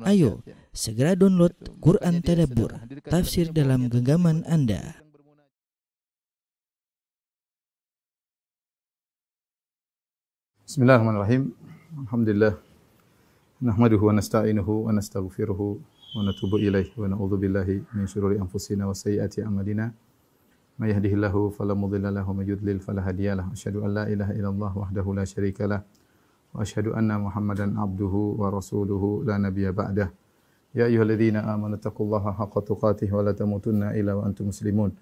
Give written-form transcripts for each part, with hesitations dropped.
Ayo, segera download Quran Tadabbur, tafsir dalam genggaman Anda. Bismillahirrahmanirrahim. Alhamdulillah. Nahmaduhu wa nasta'inuhu wa nastaghfiruhu wa natubu ilaihi wa na'udzu billahi min syururi anfusina wa sayyiati a'malina. May yahdihillahu fala mudilla lahu wa may yudlil fala hadiyalah. Asyhadu an la ilaha illallah wahdahu la syarikalah wa asyhadu anna Muhammadan abduhu wa rasuluhu la nabiyya ba'dah. Ya ayyuhalladzina amanu taqullaha haqqa tuqatih wa la tamutunna illa wa antum muslimun.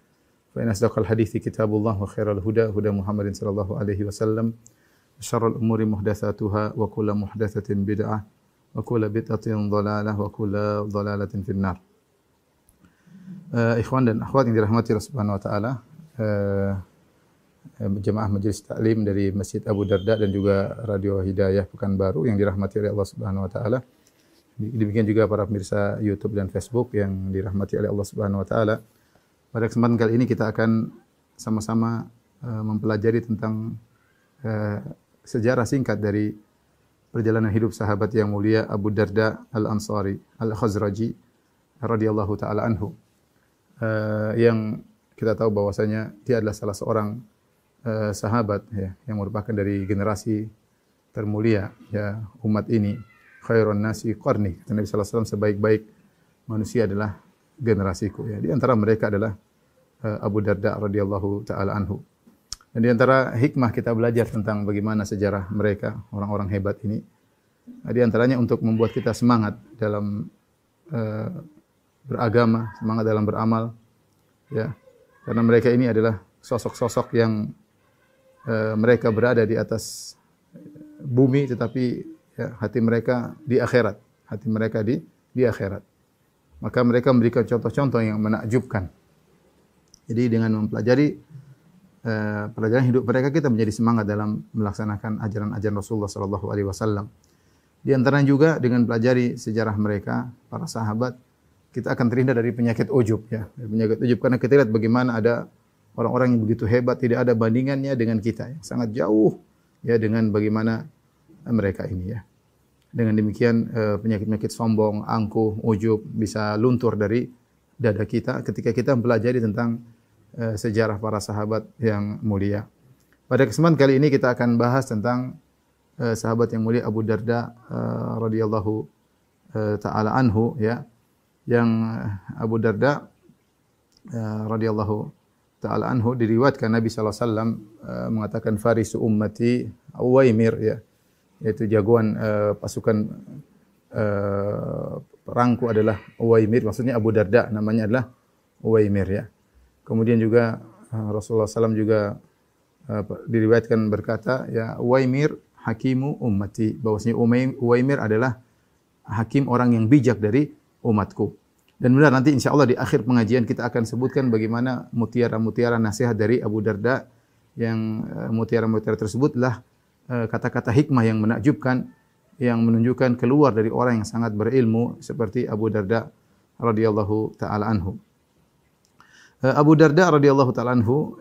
Fa in asdaqal hadithi kitabullah wa khairal huda huda Muhammadin sallallahu alaihi wasallam. Syarrul umuri muhdatsatuha wa kullu muhdatsatin bid'ah wa kullu bid'atin dhalalah wa kullu dhalalatin finnar. Ikhwan dan akhwat yang dirahmati Allah Subhanahu wa taala, jemaah majelis taklim dari Masjid Abu Darda dan juga Radio Hidayah Pekanbaru yang dirahmati oleh Allah Subhanahu wa taala. Demikian juga para pemirsa YouTube dan Facebook yang dirahmati oleh Allah Subhanahu wa taala. Pada kesempatan kali ini kita akan sama-sama mempelajari tentang sejarah singkat dari perjalanan hidup sahabat yang mulia Abu Darda Al-Ansari Al-Khazraji radhiyallahu taala anhu. Yang kita tahu bahwasanya dia adalah salah seorang sahabat ya, yang merupakan dari generasi termulia ya umat ini. Khairun nasi qarni. Kata Nabi sallallahu alaihi wasallam, sebaik-baik manusia adalah generasiku ya. Di antara mereka adalah Abu Darda radhiyallahu taala anhu. Dan di antara hikmah kita belajar tentang bagaimana sejarah mereka, orang-orang hebat ini. Di antaranya untuk membuat kita semangat dalam beragama, semangat dalam beramal ya. Karena mereka ini adalah sosok-sosok yang mereka berada di atas bumi tetapi ya, hati mereka di akhirat. Hati mereka di akhirat. Maka mereka memberikan contoh-contoh yang menakjubkan. Jadi dengan mempelajari pelajaran hidup mereka, kita menjadi semangat dalam melaksanakan ajaran-ajaran Rasulullah sallallahu alaihi wasallam. Di antaranya juga dengan pelajari sejarah mereka, para sahabat, kita akan terhindar dari penyakit ujub ya. Penyakit ujub karena kita lihat bagaimana ada orang-orang yang begitu hebat, tidak ada bandingannya dengan kita ya. Sangat jauh ya dengan bagaimana mereka ini ya. Dengan demikian penyakit-penyakit sombong, angkuh, ujub bisa luntur dari dada kita ketika kita mempelajari tentang sejarah para sahabat yang mulia. Pada kesempatan kali ini kita akan bahas tentang sahabat yang mulia Abu Darda radhiyallahu taala anhu ya. Yang Abu Darda radhiyallahu taala anhu diriwayatkan Nabi sallallahu alaihi wasallam mengatakan farisu ummati Uwaimir ya. Yaitu jagoan pasukan perangku adalah Uwaimir, maksudnya Abu Darda namanya adalah Uwaimir ya. Kemudian juga Rasulullah SAW juga diriwayatkan berkata, ya Uwaimir hakimu ummati, bahwasanya Uwaimir adalah hakim orang yang bijak dari umatku. Dan benar nanti insyaallah di akhir pengajian kita akan sebutkan bagaimana mutiara-mutiara nasihat dari Abu Darda, yang mutiara-mutiara tersebutlah kata-kata hikmah yang menakjubkan, yang menunjukkan keluar dari orang yang sangat berilmu seperti Abu Darda radhiyallahu taala anhu. Abu Darda radhiyallahu taala anhu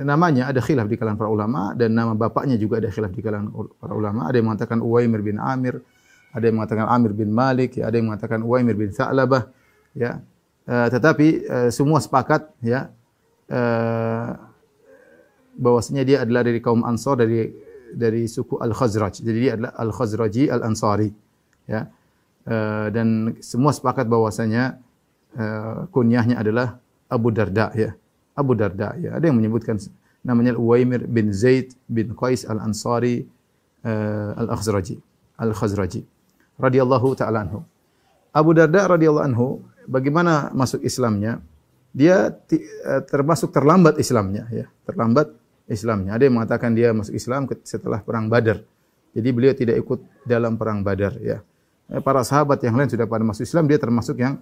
namanya ada khilaf di kalangan para ulama, dan nama bapaknya juga ada khilaf di kalangan para ulama. Ada yang mengatakan Uwaimir bin Amir, ada yang mengatakan Amir bin Malik, ya, ada yang mengatakan Uwaimir bin Tha'labah ya. Tetapi semua sepakat ya bahwasanya dia adalah dari kaum Ansar, dari suku Al-Khazraj. Jadi dia adalah Al-Khazraji Al-Ansari ya. Dan semua sepakat bahwasanya kunyahnya adalah Abu Darda ya. Abu Darda ya. Ada yang menyebutkan namanya Uwaimir bin Zaid bin Qais Al-Ansari Al-Khazraji radhiyallahu taala anhu. Abu Darda radhiyallahu anhu, bagaimana masuk Islamnya? Dia termasuk terlambat Islamnya ya. Terlambat Islamnya. Ada yang mengatakan dia masuk Islam setelah perang Badar. Jadi beliau tidak ikut dalam perang Badar ya. Para sahabat yang lain sudah pada masuk Islam, dia termasuk yang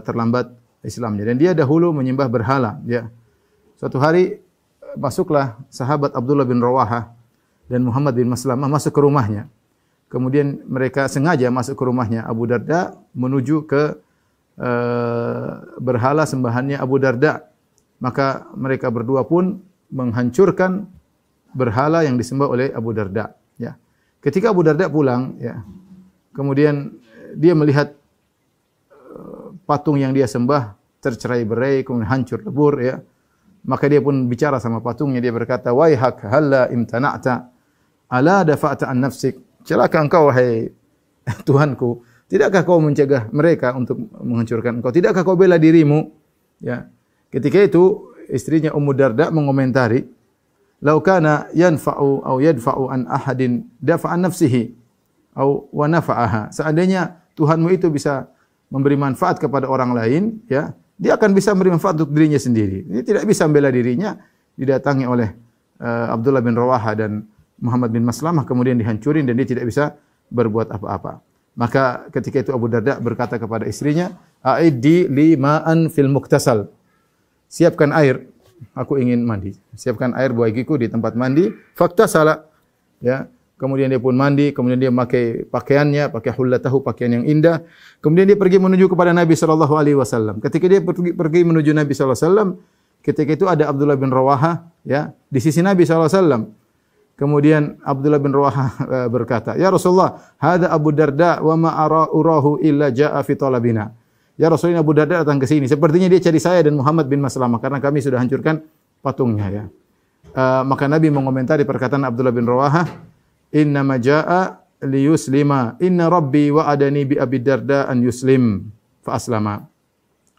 terlambat Islamnya, dan dia dahulu menyembah berhala ya. Suatu hari masuklah sahabat Abdullah bin Rawahah dan Muhammad bin Maslamah masuk ke rumahnya. Kemudian mereka sengaja masuk ke rumahnya Abu Darda menuju ke berhala sembahannya Abu Darda. Maka mereka berdua pun menghancurkan berhala yang disembah oleh Abu Darda ya. Ketika Abu Darda pulang ya, kemudian dia melihat patung yang dia sembah tercerai-berai, kemudian hancur lebur, ya. Maka dia pun bicara sama patungnya, dia berkata, "Waihak halla imtana'ta ala dafa'ta an nafsik." Celaka engkau wahai Tuhanku, tidakkah kau mencegah mereka untuk menghancurkan engkau? Tidakkah kau bela dirimu? Ya. Ketika itu istrinya Ummu Darda mengomentari, "Lau kana yanfa'u aw yadfa'u an ahadin dafa'an nafsihi aw wa nafa'aha." Seandainya Tuhanmu itu bisa memberi manfaat kepada orang lain, ya, dia akan bisa memberi manfaat untuk dirinya sendiri. Dia tidak bisa membela dirinya, didatangi oleh Abdullah bin Rawaha dan Muhammad bin Maslamah, kemudian dihancurin dan dia tidak bisa berbuat apa-apa. Maka ketika itu Abu Darda berkata kepada istrinya, "A'iddi li ma'an fil muktasal." Siapkan air, aku ingin mandi. Siapkan air bagiku di tempat mandi. Faktasala, ya. Kemudian dia pun mandi, kemudian dia memakai pakaiannya, pakai hullatahu, pakaian yang indah. Kemudian dia pergi menuju kepada Nabi sallallahu alaihi wasallam. Ketika dia pergi menuju Nabi sallallahu alaihi wasallam, ketika itu ada Abdullah bin Rawaha, ya, di sisi Nabi sallallahu alaihi wasallam. Kemudian Abdullah bin Rawaha berkata, "Ya Rasulullah, hadza Abu Darda wa ma urahu illa jaa fi talabina." Ya Rasulullah, Abu Darda datang ke sini. Sepertinya dia cari saya dan Muhammad bin Maslamah karena kami sudah hancurkan patungnya, ya. Maka Nabi mengomentari perkataan Abdullah bin Rawaha, "Inna ma jaa li yuslima. Inna Rabbi wa'adani bi Abi Darda an yuslim fa aslama."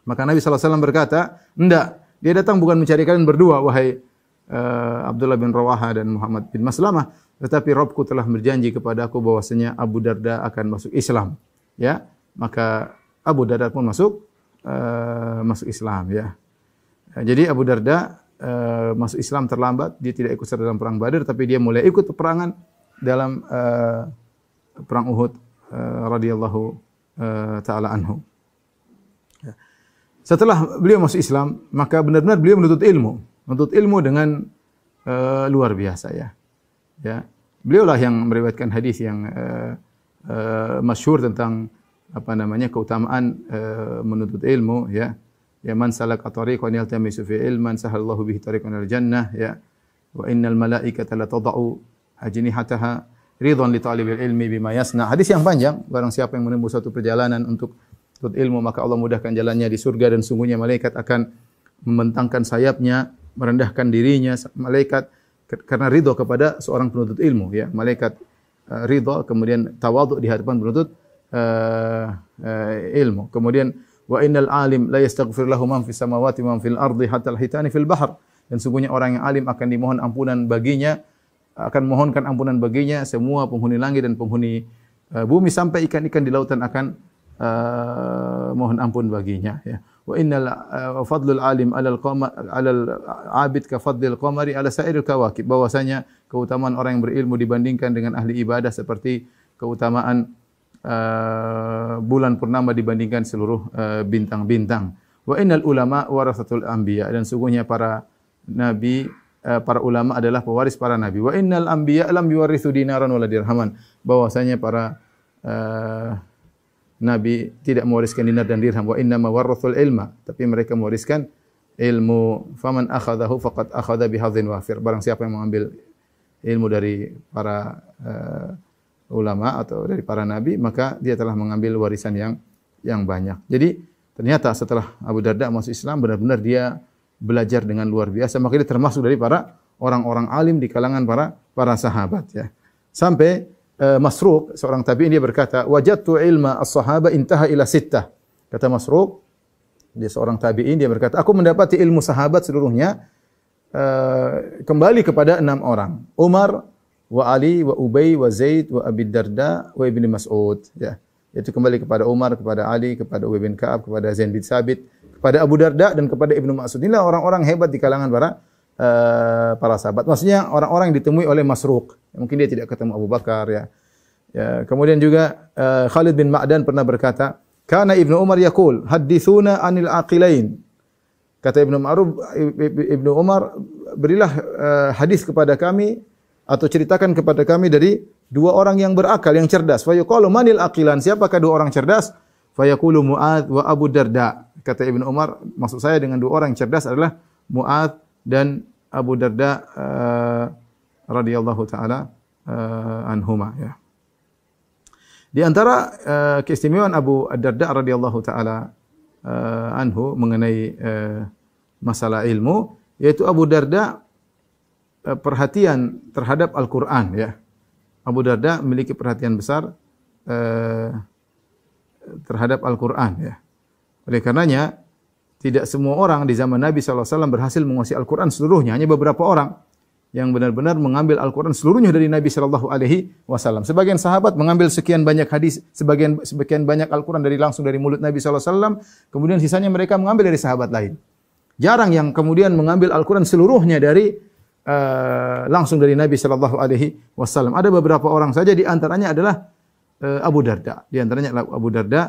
Maka Nabi sallallahu alaihi wasallam berkata, "Enggak, dia datang bukan mencari kalian berdua wahai Abdullah bin Rawaha dan Muhammad bin Maslamah, tetapi Rabbku telah berjanji kepada aku bahwasanya Abu Darda akan masuk Islam." Ya, maka Abu Darda pun masuk Islam, ya. Jadi Abu Darda masuk Islam terlambat, dia tidak ikut serta dalam perang Badar, tapi dia mulai ikut peperangan dalam perang Uhud radhiyallahu taala anhu. Ya. Setelah beliau masuk Islam, maka benar-benar beliau menuntut ilmu dengan luar biasa, ya. Ya. Beliaulah yang meriwayatkan hadis yang masyhur tentang keutamaan menuntut ilmu, ya. Ya, man salaka tariqan yaltamisu fi ilman sahalallahu bihi tariqan ilal jannah, ya. Wa innal malaikata la tad'u ajnihataha ridwan li talibil ilmi bima yasna. Hadis yang panjang, barang siapa yang menempuh suatu perjalanan untuk menuntut ilmu, maka Allah mudahkan jalannya di surga dan sungguhnya malaikat akan membentangkan sayapnya, merendahkan dirinya, malaikat karena ridha kepada seorang penuntut ilmu, ya. Malaikat ridha, kemudian tawadhu di hadapan penuntut ilmu. Kemudian wa innal alim la yastaghfir lahu man fis samawati wa man fil ardi hatta al hitani fil bahr. Dan sungguhnya orang yang alim akan dimohon ampunan baginya, akan mohonkan ampunan baginya semua penghuni langit dan penghuni bumi, sampai ikan-ikan di lautan akan mohon ampun baginya, ya. Wa innal fadlul alim 'alal qamar 'alal 'abid ka fadlil qamari 'ala sa'iril kawakib. Bahwasanya keutamaan orang yang berilmu dibandingkan dengan ahli ibadah seperti keutamaan bulan purnama dibandingkan seluruh bintang-bintang. Wa innal ulama warasatul anbiya. Dan sungguhnya para nabi, para ulama adalah pewaris para nabi. Wa innal anbiya lam yuwarithu dinaran wala dirhaman. Bahwasanya para nabi tidak mewariskan dinar dan dirham. Wa inna ma warathul ilma, tapi mereka mewariskan ilmu. Faman akhadahu faqad akhadha bihadzin wafir. Barang siapa yang mengambil ilmu dari para ulama atau dari para nabi, maka dia telah mengambil warisan yang banyak. Jadi ternyata setelah Abu Darda masuk Islam, benar-benar dia belajar dengan luar biasa. Maka dia termasuk dari para orang-orang alim di kalangan para sahabat, ya. Sampai Masruq, seorang tabi'in, dia berkata, "Wajadtu ilma as-sahaba intaha ila sittah." Kata Masruq, dia seorang tabi'in, dia berkata, "Aku mendapati ilmu sahabat seluruhnya kembali kepada 6 orang. Umar, wa Ali, wa Ubay, wa Zaid, wa Abi Darda, wa Ibnu Mas'ud." Ya. Itu kembali kepada Umar, kepada Ali, kepada Ubay bin Ka'ab, kepada Zaid bin Sabit, kepada Abu Darda dan kepada Ibnu Mas'ud. Inilah orang-orang hebat di kalangan para sahabat. Maksudnya orang-orang yang ditemui oleh Masruq. Mungkin dia tidak ketemu Abu Bakar, ya. Kemudian juga Khalid bin Ma'dan pernah berkata, "Kana Ibnu Umar yaqul, hadithuna anil aqilain." Kata Ibnu Umar, "Berilah hadis kepada kami atau ceritakan kepada kami dari 2 orang yang berakal, yang cerdas." Fa yuqalu manil aqilan? Siapakah 2 orang cerdas? Fa yaqulu Mu'adz wa Abu Darda. Kata Ibnu Umar, maksud saya dengan 2 orang yang cerdas adalah Mu'adz dan Abu Darda radhiyallahu taala anhuma, ya. Di antara keistimewaan Abu Darda radhiyallahu taala anhu mengenai masalah ilmu, yaitu Abu Darda perhatian terhadap Al-Qur'an ya. Abu Darda memiliki perhatian besar terhadap Al-Qur'an ya. Oleh karenanya tidak semua orang di zaman Nabi SAW berhasil menguasai Al-Quran seluruhnya. Hanya beberapa orang yang benar-benar mengambil Al-Quran seluruhnya dari Nabi SAW. Sebagian sahabat mengambil sekian banyak hadis, sebagian banyak Al-Quran langsung dari mulut Nabi SAW. Kemudian sisanya mereka mengambil dari sahabat lain. Jarang yang kemudian mengambil Al-Quran seluruhnya dari langsung dari Nabi SAW. Ada beberapa orang saja, di antaranya adalah Abu Darda. Di antaranya adalah Abu Darda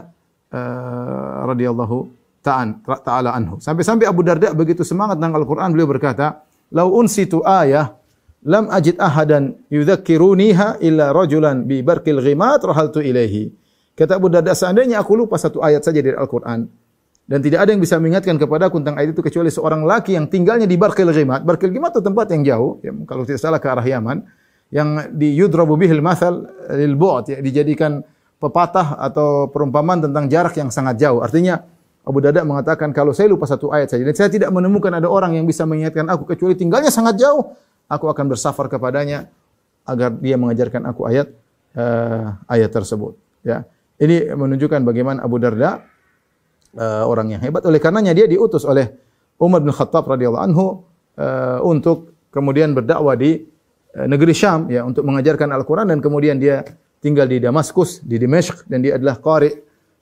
radhiyallahu ta'ala anhu. Sampai-sampai Abu Darda begitu semangat tentang Al-Quran, beliau berkata, "Lau unsitu ayah, lam ajid ahadan yudzakkiruniha illa rajulan bi barqil ghimat rahaltu ilaihi." Kata Abu Darda, seandainya aku lupa satu ayat saja dari Al-Quran, dan tidak ada yang bisa mengingatkan kepadaku tentang ayat itu kecuali seorang laki yang tinggalnya di Barqil Ghimat. Barqil Ghimat itu tempat yang jauh, ya, kalau tidak salah ke arah Yaman, yang di yudrabu bihil mathal lil bu'd, ya, dijadikan pepatah atau perumpamaan tentang jarak yang sangat jauh. Artinya Abu Darda mengatakan, kalau saya lupa satu ayat saja dan saya tidak menemukan ada orang yang bisa mengingatkan aku kecuali tinggalnya sangat jauh, aku akan bersafar kepadanya agar dia mengajarkan aku ayat tersebut. Ya, ini menunjukkan bagaimana Abu Darda orang yang hebat. Oleh karenanya dia diutus oleh Umar bin Khattab radhiyallahu anhu untuk kemudian berdakwah di negeri Syam, ya, untuk mengajarkan Al-Quran, dan kemudian dia tinggal di Damaskus, di Dimashq, dan dia adalah qari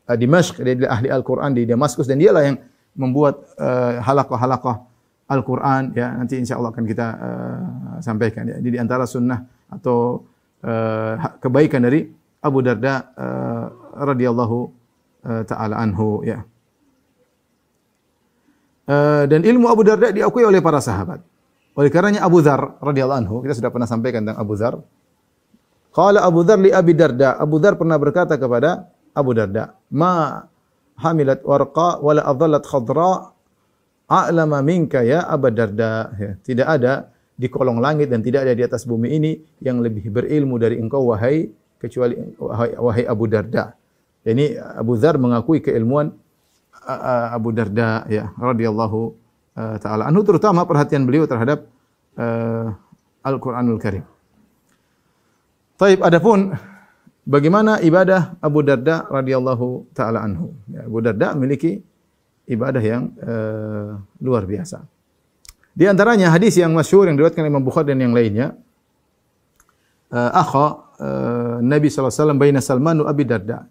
Dimashq, dia adalah ahli Al-Quran di Damaskus, dan dialah yang membuat halaqah-halaqah Al-Quran, ya, nanti insyaAllah akan kita sampaikan, ya. Ini di antara sunnah atau kebaikan dari Abu Darda radhiyallahu ta'ala anhu, ya. Dan ilmu Abu Darda diakui oleh para sahabat. Oleh karenanya Abu Dzar radhiyallahu anhu, kita sudah pernah sampaikan tentang Abu Dzar. Qala Abu Dzar li Abi Darda, Abu Dzar pernah berkata kepada Abu Darda, "Ma hamilat warqa wala adallat khadra a'lama minka ya Abu Darda." Ya, tidak ada di kolong langit dan tidak ada di atas bumi ini yang lebih berilmu dari engkau wahai Abu Darda. Ini Abu Dzar mengakui keilmuan Abu Darda, ya, radhiyallahu ta'ala anhu, terutama perhatian beliau terhadap Al-Quranul Karim. Taib, adapun bagaimana ibadah Abu Darda radhiyallahu ta'ala anhu. Ya, Abu Darda memiliki ibadah yang luar biasa. Di antaranya hadis yang masyhur yang diriwayatkan Imam Bukhari dan yang lainnya, Nabi SAW baina Salman wa Abi Darda.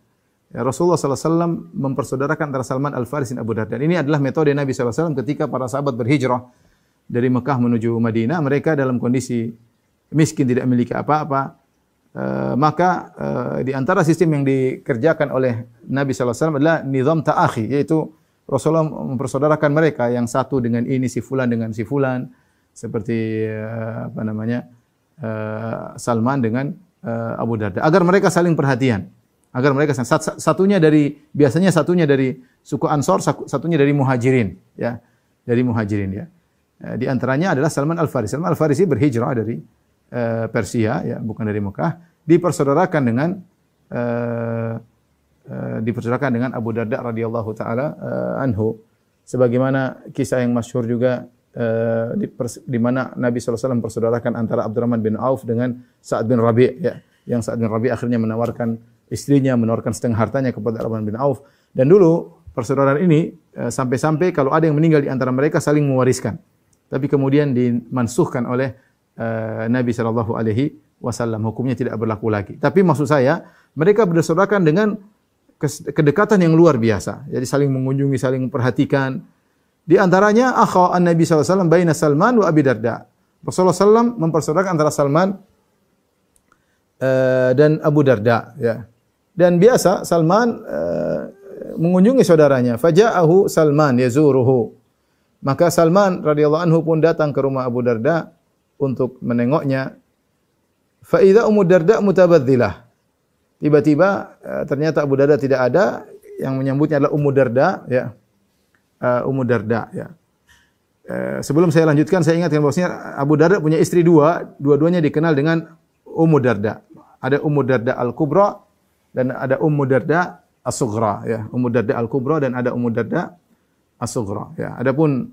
Ya, Rasulullah SAW mempersaudarakan antara Salman Al-Farisi dan Abu Darda. Ini adalah metode Nabi SAW ketika para sahabat berhijrah dari Mekah menuju Madinah. Mereka dalam kondisi miskin, tidak memiliki apa-apa. Maka di antara sistem yang dikerjakan oleh Nabi SAW adalah nizam ta'akhi, yaitu Rasulullah mempersaudarakan mereka, yang satu dengan ini, si fulan dengan si fulan, seperti Salman dengan Abu Darda, agar mereka saling perhatian. Agar mereka satunya dari suku Ansor, satunya dari Muhajirin, ya, dari Muhajirin, ya. Di antaranya adalah Salman Al-Farisi. Salman Al-Farisi berhijrah dari Persia, ya, bukan dari Mekah, dipersaudarakan dengan Abu Darda radhiyallahu taala anhu. Sebagaimana kisah yang masyhur juga di mana Nabi SAW mempersaudarakan antara Abdurrahman bin Auf dengan Sa'ad bin Rabi', ya, yang Sa'ad bin Rabi' akhirnya menawarkan istrinya, menawarkan setengah hartanya kepada Abdurrahman bin Auf. Dan dulu persaudaraan ini sampai-sampai kalau ada yang meninggal di antara mereka saling mewariskan. Tapi kemudian dimansuhkan oleh Nabi SAW. Hukumnya tidak berlaku lagi. Tapi maksud saya, mereka bersaudarakan dengan kedekatan yang luar biasa. Jadi saling mengunjungi, saling memperhatikan. Di antaranya akha an-Nabi SAW baina Salman wa Abi Darda. Rasulullah SAW mempersaudarakan antara Salman dan Abu Darda, ya. Dan biasa Salman mengunjungi saudaranya. Faja'ahu Salman yazuruhu. Maka Salman radhiyallahu anhu pun datang ke rumah Abu Darda untuk menengoknya. Fa idza Ummu Darda mutabadzilah. Tiba-tiba ternyata Abu Darda tidak ada, yang menyambutnya adalah Ummu Darda, ya. Ummu Darda, ya. Sebelum saya lanjutkan, saya ingatkan bahwasanya Abu Darda punya istri dua-duanya dikenal dengan Ummu Darda. Ada Ummu Darda Al-Kubra, dan ada Ummu Darda As-Sughra ya. Ummu Darda Al-Kubra dan ada Ummu Darda As-Sughra ya. Adapun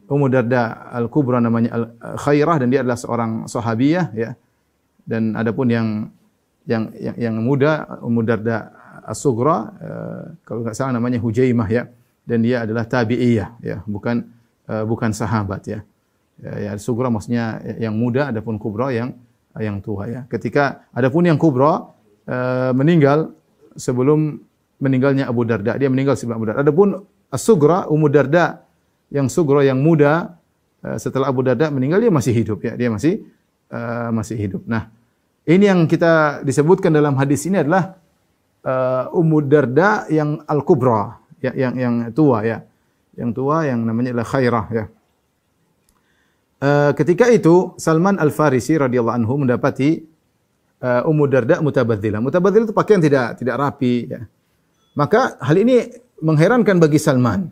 Ummu Darda Al-Kubra namanya Khairah dan dia adalah seorang sahabiyah ya. Dan adapun yang muda Ummu Darda As-Sughra kalau enggak salah namanya Hujaimah ya. Dan dia adalah tabi'iyah ya, bukan sahabat ya. Ya Sughra maksudnya yang muda, adapun Kubra yang tua ya. Ketika adapun yang Kubra meninggal sebelum meninggalnya Abu Darda, dia meninggal sebelum Abu Darda. Adapun As-Sughra, Ummu Darda yang Sughra yang muda setelah Abu Darda meninggal dia masih hidup ya, dia masih hidup. Nah, ini yang kita disebutkan dalam hadis ini adalah Ummu Darda yang Al-Kubra, ya, yang tua ya. Yang tua yang namanya adalah Khairah ya. Ketika itu Salman Al-Farisi radhiyallahu anhu mendapati Ummu Darda mutabadzila. Mutabadzila itu pakaian tidak rapi ya. Maka hal ini mengherankan bagi Salman.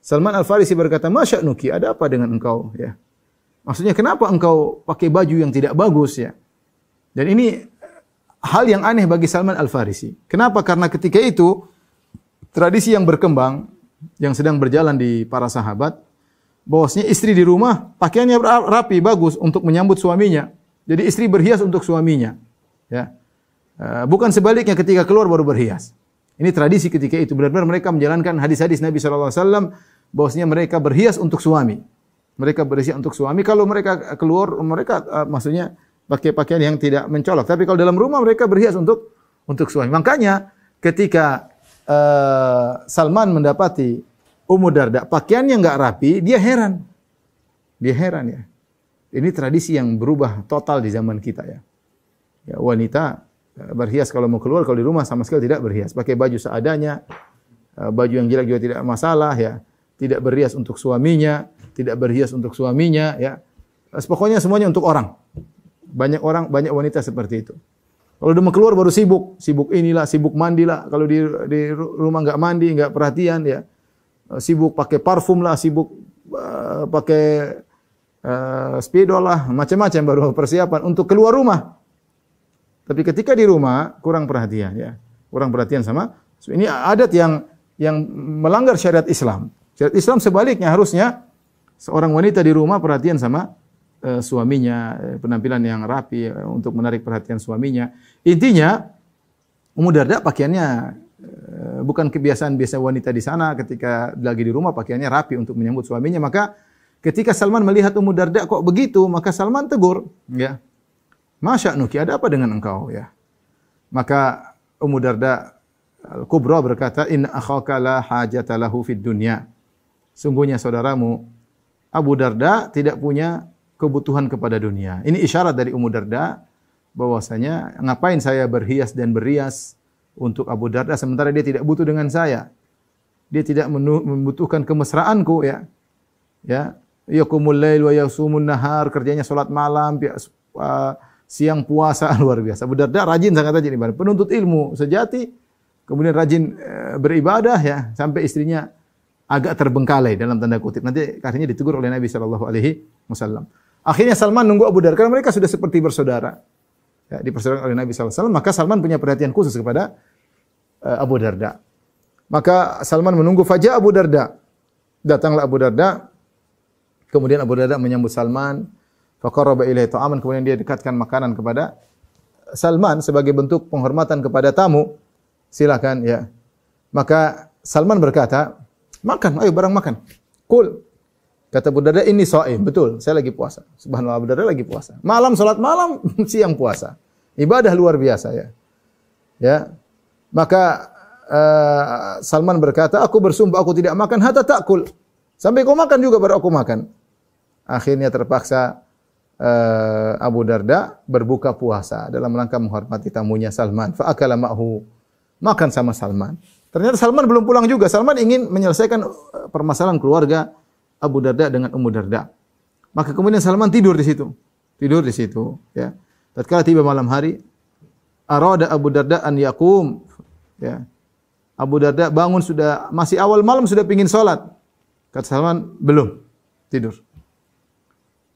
Salman Al-Farisi berkata, "Masya'nuki, ada apa dengan engkau?" ya. Maksudnya kenapa engkau pakai baju yang tidak bagus ya? Dan ini hal yang aneh bagi Salman Al-Farisi. Kenapa? Karena ketika itu tradisi yang berkembang yang sedang berjalan di para sahabat, bahwasanya istri di rumah pakaiannya rapi, bagus untuk menyambut suaminya. Jadi istri berhias untuk suaminya. Ya. Bukan sebaliknya ketika keluar baru berhias. Ini tradisi ketika itu. Benar-benar mereka menjalankan hadis-hadis Nabi SAW bahwasanya mereka berhias untuk suami. Mereka berhias untuk suami. Kalau mereka keluar, mereka maksudnya pakai pakaian yang tidak mencolok. Tapi kalau dalam rumah mereka berhias untuk suami. Makanya ketika Salman mendapati Ummu Darda pakaiannya enggak rapi, dia heran. Dia heran ya. Ini tradisi yang berubah total di zaman kita ya. Ya wanita berhias kalau mau keluar, kalau di rumah sama sekali tidak berhias. Pakai baju seadanya, baju yang jelek juga tidak masalah ya. Tidak berhias untuk suaminya, tidak berhias untuk suaminya ya. Pokoknya semuanya untuk orang. Banyak wanita seperti itu. Kalau udah mau keluar baru sibuk inilah, sibuk mandilah. Kalau di rumah enggak mandi, enggak perhatian ya. Sibuk pakai parfum lah, sibuk pakai spidol lah, macam-macam baru persiapan untuk keluar rumah. Tapi ketika di rumah kurang perhatian ya, kurang perhatian sama. Ini adat yang melanggar syariat Islam. Syariat Islam sebaliknya harusnya seorang wanita di rumah perhatian sama suaminya, penampilan yang rapi untuk menarik perhatian suaminya. Intinya Ummu Darda pakaiannya bukan kebiasaan biasa wanita di sana, ketika lagi di rumah pakaiannya rapi untuk menyambut suaminya. Maka ketika Salman melihat Ummu Darda kok begitu, maka Salman tegur, ya. "Masya'nuki, ada apa dengan engkau?" ya. Maka Ummu Darda Al-Kubra berkata, "Inna akhaka la hajata lahu fid dunya." Sungguhnya saudaramu Abu Darda tidak punya kebutuhan kepada dunia. Ini isyarat dari Ummu Darda bahwasanya ngapain saya berhias dan berias untuk Abu Darda sementara dia tidak butuh dengan saya. Dia tidak membutuhkan kemesraanku ya. Ya, yaqumul lail wa yasumun nahar, kerjanya salat malam, siang puasa luar biasa. Abu Darda rajin sangat rajin ibadah, penuntut ilmu sejati, kemudian rajin beribadah ya, sampai istrinya agak terbengkalai dalam tanda kutip. Nanti akhirnya ditegur oleh Nabi SAW. Akhirnya Salman nunggu Abu Darda karena mereka sudah seperti bersaudara. Ya, dipersaudarakan oleh Nabi SAW, maka Salman punya perhatian khusus kepada Abu Darda. Maka Salman menunggu fajar Abu Darda. Datanglah Abu Darda, kemudian Abu Darda menyambut Salman, faqarraba ilaihi ta'aman, kemudian dia dekatkan makanan kepada Salman sebagai bentuk penghormatan kepada tamu. Silakan ya. Maka Salman berkata, "Makan, ayo barang makan." Kul. Kata Abu Darda, "Ini shaim." Betul, saya lagi puasa. Subhanallah, Abu Darda lagi puasa. Malam salat malam, siang puasa. Ibadah luar biasa ya. Ya. Maka Salman berkata, "Aku bersumpah aku tidak makan hatta ta'kul." Sampai kau makan juga baru aku makan. Akhirnya terpaksa Abu Darda berbuka puasa dalam rangka menghormati tamunya Salman. Fa akala ma'hu. Makan sama Salman. Ternyata Salman belum pulang juga. Salman ingin menyelesaikan permasalahan keluarga Abu Darda dengan Ummu Darda. Maka kemudian Salman tidur di situ. Tidur di situ, ya. Tatkala tiba malam hari, arada Abu Darda an yaqum, ya. Abu Darda bangun sudah masih awal malam sudah pingin salat. Kata Salman, belum, tidur.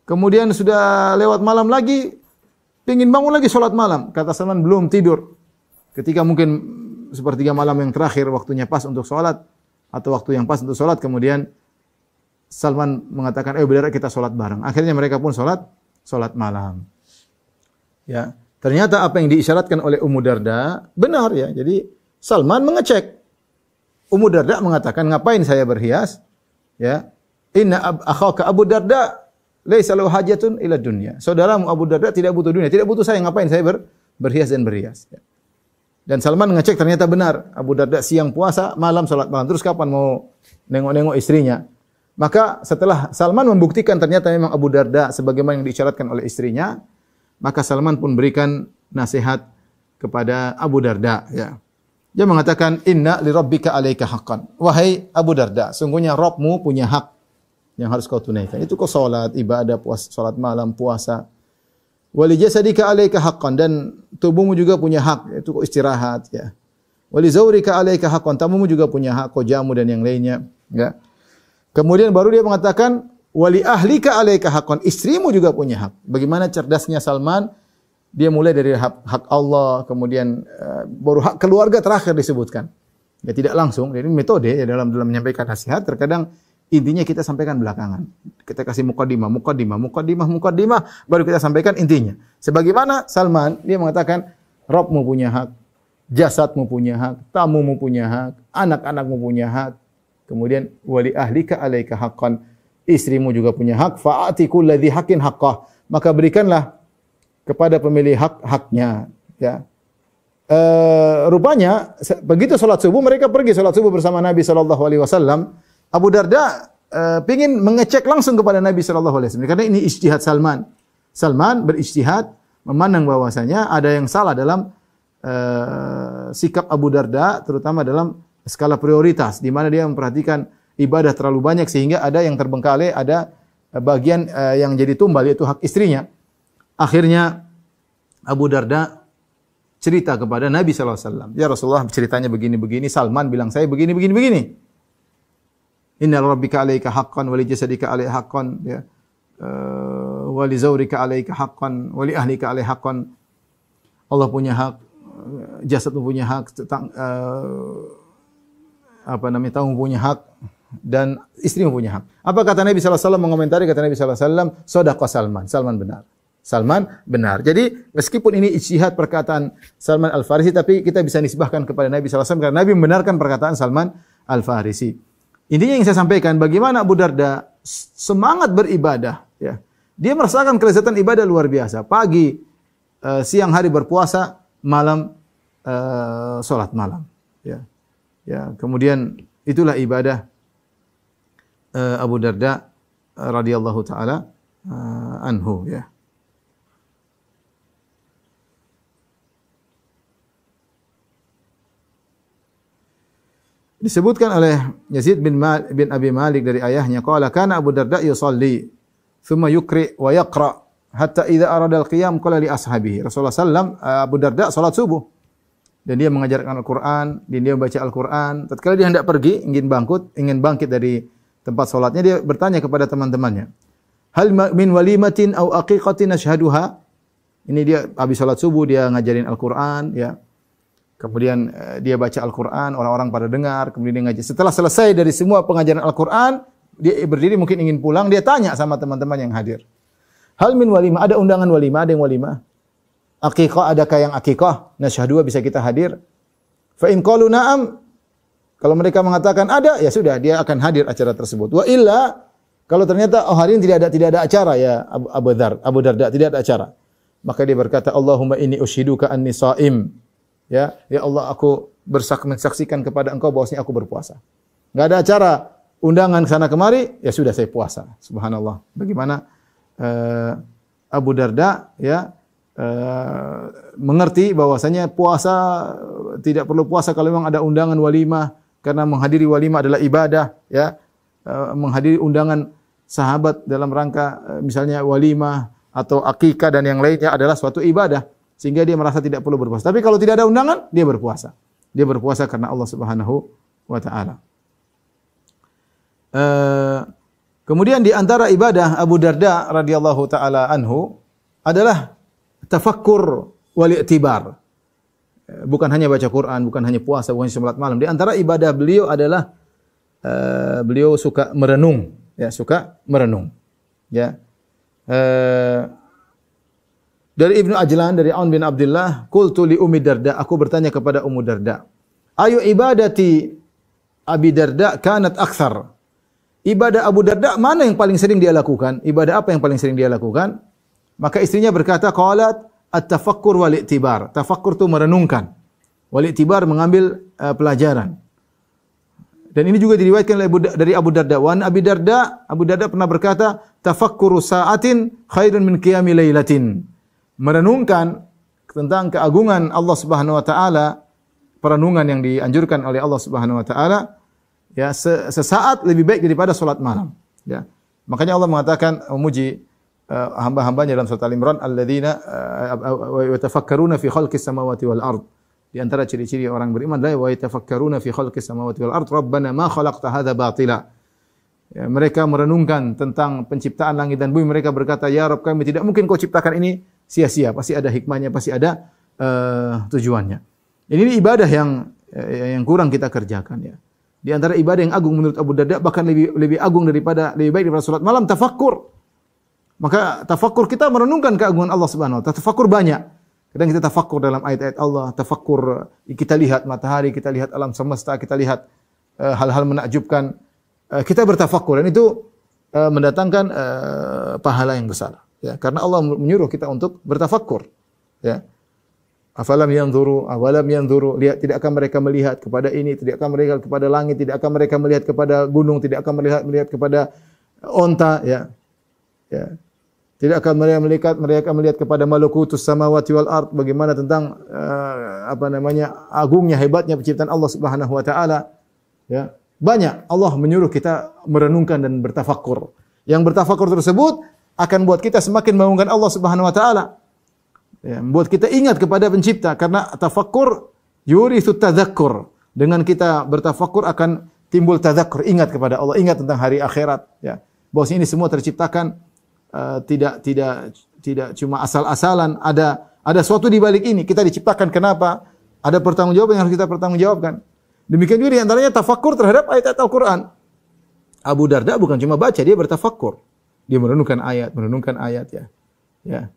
Kemudian sudah lewat malam lagi, pengin bangun lagi salat malam. Kata Salman belum tidur. Ketika mungkin sepertiga malam yang terakhir waktunya pas untuk salat atau waktu yang pas untuk salat, kemudian Salman mengatakan, benar kita salat bareng. Akhirnya mereka pun salat malam. Ya, ternyata apa yang diisyaratkan oleh Ummu Darda benar ya. Jadi Salman mengecek. Ummu Darda mengatakan, ngapain saya berhias? Ya, inna akhaka Abu Darda laisa lahu hajatun ila dunya. Saudaramu Abu Darda tidak butuh dunia, tidak butuh saya, ngapain saya berhias dan berhias. Ya. Dan Salman ngecek ternyata benar. Abu Darda siang puasa, malam salat malam. Terus kapan mau nengok-nengok istrinya? Maka setelah Salman membuktikan ternyata memang Abu Darda sebagaimana yang diisyaratkan oleh istrinya, maka Salman pun berikan nasihat kepada Abu Darda. Ya. Dia mengatakan, inna li rabbika alaika haqqan. Wahai Abu Darda, sungguhnya Rabbmu punya hak yang harus kau tunaikan. Itu kau salat, ibadah, puasa, salat malam, puasa. Wali jasadika alaika haqqan, dan tubuhmu juga punya hak, yaitu kau istirahat. Ya. Wali zawrika alaika haqqan, tamumu juga punya hak, kau jamu dan yang lainnya. Ya. Kemudian baru dia mengatakan, wali ahlika alaika haqqan, istrimu juga punya hak. Bagaimana cerdasnya Salman, dia mulai dari hak Allah, kemudian baru hak keluarga terakhir disebutkan. Ya tidak langsung, jadi metode ya dalam menyampaikan nasihat terkadang intinya kita sampaikan belakangan. Kita kasih mukaddimah, baru kita sampaikan intinya. Sebagaimana Salman, dia mengatakan, Rabbmu punya hak, jasadmu punya hak, tamumu punya hak, anak-anakmu punya hak. Kemudian wali ahlika alaika haqqan, istrimu juga punya hak, fa'ati kulladzi haqqin haqqah. Maka berikanlah kepada pemilik hak-haknya. Ya. Rupanya begitu salat subuh, mereka pergi salat subuh bersama Nabi SAW. Abu Darda ingin mengecek langsung kepada Nabi SAW karena ini ijtihad Salman. Salman berijtihad memandang bahwasanya ada yang salah dalam sikap Abu Darda, terutama dalam skala prioritas, di mana dia memperhatikan ibadah terlalu banyak sehingga ada yang terbengkalai, ada bagian yang jadi tumbal yaitu hak istrinya. Akhirnya Abu Darda cerita kepada Nabi SAW. Ya Rasulullah, ceritanya begini-begini. Salman bilang saya begini-begini. Inna rabbika alaika haqqan, wa li jasadika alaika haqqan, ya. Wa li zawrika alaika haqqan, wa li ahlika alaika haqqan. Allah punya hak, jasadmu punya hak, tamu punya hak, dan istrimu punya hak. Apa kata Nabi SAW mengomentari? Kata Nabi SAW, sodaqah Salman. Salman benar. Jadi meskipun ini ijtihad perkataan Salman Al-Farisi, tapi kita bisa nisbahkan kepada Nabi SAW karena Nabi membenarkan perkataan Salman Al-Farisi. Intinya yang saya sampaikan, bagaimana Abu Darda semangat beribadah. Ya. Dia merasakan kelezatan ibadah luar biasa. Pagi, siang hari berpuasa, malam sholat malam. Ya. Ya. Kemudian itulah ibadah Abu Darda radhiyallahu taala anhu. Ya. Disebutkan oleh Yazid bin Abi Malik dari ayahnya, qala kana Abu Darda yusalli thumma yukri wa yaqra hatta idza arada al-qiyam qala li ashabihi. Rasulullah sallam, Abu Darda salat subuh dan dia mengajarkan Al-Qur'an, dan dia membaca Al-Qur'an. Tatkala dia hendak pergi, ingin bangkit dari tempat salatnya, dia bertanya kepada teman-temannya, hal min walimatin aw aqiqatin ashhaduha. Ini dia habis salat subuh, dia ngajarin Al-Qur'an, ya. Kemudian dia baca Al-Quran, orang-orang pada dengar, kemudian dia ngaji. Setelah selesai dari semua pengajaran Al-Quran, dia berdiri mungkin ingin pulang, dia tanya sama teman-teman yang hadir. Hal min walimah, ada undangan walimah, ada yang walimah. Aqiqah, adakah yang aqiqah? Nasyhadu, bisa kita hadir. Fa in qalu na'am, kalau mereka mengatakan ada, ya sudah, dia akan hadir acara tersebut. Wa illa, kalau ternyata hari ini tidak ada acara ya Abu Darda, tidak ada acara. Maka dia berkata, Allahumma inni ushiduka anni sha'im. Ya Allah, aku mensaksikan kepada engkau bahwasanya aku berpuasa. Enggak ada acara undangan sana kemari, ya sudah saya puasa. Subhanallah. Bagaimana Abu Darda ya mengerti bahwasanya puasa tidak perlu puasa kalau memang ada undangan walimah, karena menghadiri walimah adalah ibadah, ya. Menghadiri undangan sahabat dalam rangka misalnya walimah atau akikah dan yang lainnya adalah suatu ibadah. Sehingga dia merasa tidak perlu berpuasa. Tapi kalau tidak ada undangan, dia berpuasa. Dia berpuasa karena Allah Subhanahu wa taala. Kemudian di antara ibadah Abu Darda radhiyallahu taala anhu adalah tafakkur wal i'tibar. Bukan hanya baca Quran, bukan hanya puasa, bukan hanya salat malam. Di antara ibadah beliau adalah beliau suka merenung, ya, suka merenung. Ya. Dari Ibnu Ajlan, dari Aun bin Abdullah, qultu li Ummi Darda, aku bertanya kepada Ummu Darda, ayu ibadati Abi Darda kanat akthar. Ibadah Abu Darda mana yang paling sering dia lakukan? Ibadah apa yang paling sering dia lakukan? Maka istrinya berkata, qalat at-tafakkur wal i'tibar. Tafakkur itu merenungkan. Wal i'tibar mengambil pelajaran. Dan ini juga diriwayatkan dari Abu Darda. Wan Abi Darda, Abu Darda pernah berkata, tafakkuru sa'atin khairun min qiyami lailatin. Merenungkan tentang keagungan Allah Subhanahu wa taala, perenungan yang dianjurkan oleh Allah Subhanahu wa taala, ya, sesaat lebih baik daripada salat malam, ya. Makanya Allah mengatakan memuji hamba-hambanya dalam surat Al-Imran, alladzina wa yatafakkaruna fi khalqis samawati wal ard. Di antara ciri-ciri orang beriman adalah wa yatafakkaruna fi khalqis samawati wal ard rabbana ma khalaqta hadza batila. Ya, mereka merenungkan tentang penciptaan langit dan bumi. Mereka berkata, ya Rabb kami, tidak mungkin kau ciptakan ini sia-sia. Pasti ada hikmahnya, pasti ada tujuannya. Ini ibadah yang kurang kita kerjakan, ya. Di antara ibadah yang agung menurut Abu Darda, bahkan lebih agung lebih baik daripada salat malam, tafakkur. Maka tafakkur kita merenungkan keagungan Allah Subhanahu wa taala. Tafakkur banyak. Kadang kita tafakkur dalam ayat-ayat Allah, tafakkur kita lihat matahari, kita lihat alam semesta, kita lihat hal-hal menakjubkan. Kita bertafakkur, dan itu mendatangkan pahala yang besar, ya, karena Allah menyuruh kita untuk bertafakkur, ya. Afalam yanzuru, awalam yanzuru, lihat, tidak akan mereka melihat kepada ini, tidak akan mereka kepada langit, tidak akan mereka melihat kepada gunung, tidak akan melihat kepada onta, ya. Ya. Tidak akan mereka melihat kepada malakutus samawati wal ard, bagaimana tentang agungnya, hebatnya penciptaan Allah Subhanahu wa taala, ya. Banyak Allah menyuruh kita merenungkan dan bertafakkur. Yang bertafakkur tersebut akan buat kita semakin mengagungkan Allah Subhanahu wa taala. Ya, membuat kita ingat kepada pencipta, karena tafakkur yurithu tadzakkur. Dengan kita bertafakkur akan timbul tadzakkur, ingat kepada Allah, ingat tentang hari akhirat, ya. Bahwa ini semua terciptakan tidak cuma asal-asalan, ada sesuatu di balik ini. Kita diciptakan kenapa? Ada pertanggungjawaban yang harus kita pertanggungjawabkan. Demikian juga di antaranya tafakkur terhadap ayat-ayat Al-Quran. Abu Darda bukan cuma baca, dia bertafakkur. Dia merenungkan ayat, ya. Ya.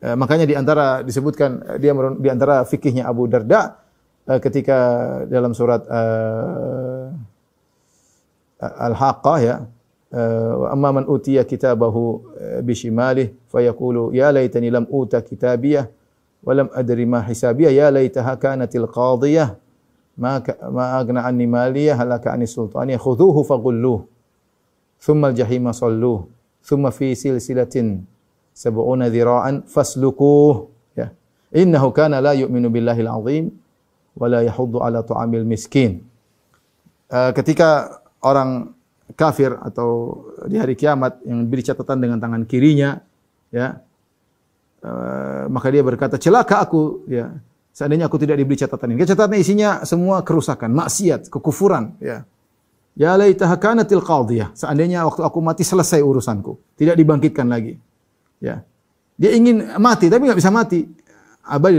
Makanya di antara disebutkan di antara fikihnya Abu Darda ketika dalam surat Al-Haqqah, ya. Wa amma man utiya kitabahu bishimalih fayaqulu ya laitani lam uta kitabiyah wa lam adri ma hisabiyah ya laitaha kanatil qadiyah ma agna anni maliyah halaka anni sultani khudhuhu faghulluh thumma al-jahima salluh thumma fi silsilatin sab'una dhira'an faslukuh, ya. Innahu kana la yu'minu billahil azim wa la yahuddu ala ta'amil miskin. Ketika orang kafir atau di hari kiamat yang diberi catatan dengan tangan kirinya, ya, maka dia berkata, celaka aku, ya, seandainya aku tidak diberi catatan ini. Catatan isinya semua kerusakan, maksiat, kekufuran, ya. Ya laitaha kanatil qadiyah, seandainya waktu aku mati selesai urusanku, tidak dibangkitkan lagi, ya. Dia ingin mati tapi enggak bisa mati, abadi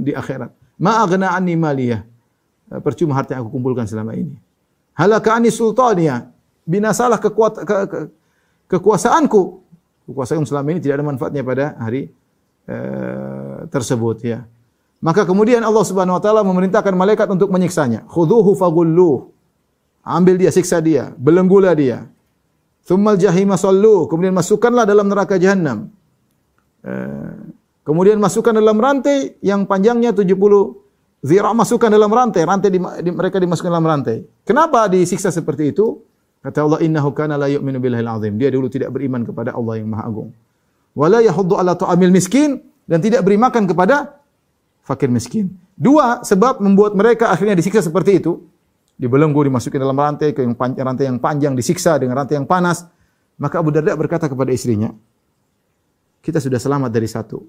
di akhirat. Ma aghna anni maliyah, percuma harta yang aku kumpulkan selama ini. Halaka anni sultaniyah, binasalah kekuasaanku. Kekuasaan selama ini tidak ada manfaatnya pada hari tersebut, ya. Maka kemudian Allah Subhanahu wa taala memerintahkan malaikat untuk menyiksanya. Khudhuhu faghulluh. Ambil dia, siksa dia, belenggulah dia. Tsummal jahima sallu, kemudian masukkanlah dalam neraka jahanam. Kemudian masukkan dalam rantai yang panjangnya 70 zira', masukkan dalam rantai mereka dimasukkan dalam rantai. Kenapa disiksa seperti itu? Kata Allah, innahu kana la yu'minu billahil azim. Dia dulu tidak beriman kepada Allah yang Maha Agung. Wala yahuddu ala ta'amil miskin, dan tidak beri makan kepada fakir miskin. Dua sebab membuat mereka akhirnya disiksa seperti itu. Dibelenggu, dimasukin dalam rantai, rantai yang panjang, disiksa dengan rantai yang panas. Maka Abu Darda berkata kepada istrinya, kita sudah selamat dari satu.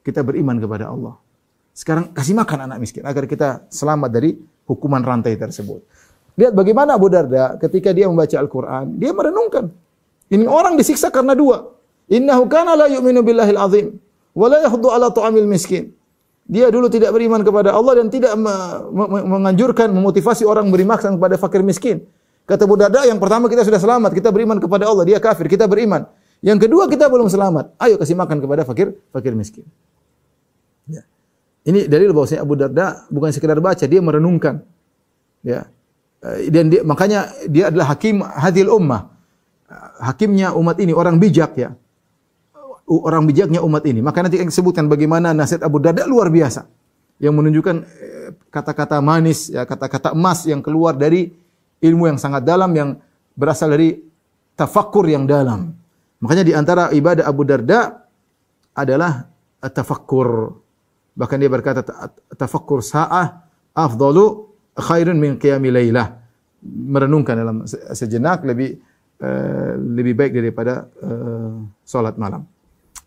Kita beriman kepada Allah. Sekarang kasih makan anak miskin agar kita selamat dari hukuman rantai tersebut. Lihat bagaimana Abu Darda ketika dia membaca Al-Quran, dia merenungkan. Ini orang disiksa karena dua. Innahu kana la yu'minu billahil azim. wa la yahdhu ala ta'amil miskin. Dia dulu tidak beriman kepada Allah dan tidak menganjurkan, memotivasi orang beri makan kepada fakir miskin. Kata Abu Darda, yang pertama kita sudah selamat, kita beriman kepada Allah, dia kafir, kita beriman. Yang kedua kita belum selamat. Ayo kasih makan kepada fakir miskin. Ya. Ini dalil bahwasanya Abu Darda bukan sekedar baca, dia merenungkan. Ya. Dan makanya dia adalah hakim hadhil ummah. Hakimnya umat ini, orang bijak ya. Orang bijaknya umat ini. Maka nanti akan disebutkan bagaimana nasihat Abu Darda luar biasa. Yang menunjukkan kata-kata manis, ya, kata-kata emas yang keluar dari ilmu yang sangat dalam, yang berasal dari tafakkur yang dalam. Makanya di antara ibadah Abu Darda adalah tafakkur. Bahkan dia berkata, tafakkur sa'ah afdalu khairun min qiyami lailah. Merenungkan dalam sejenak lebih baik daripada salat malam.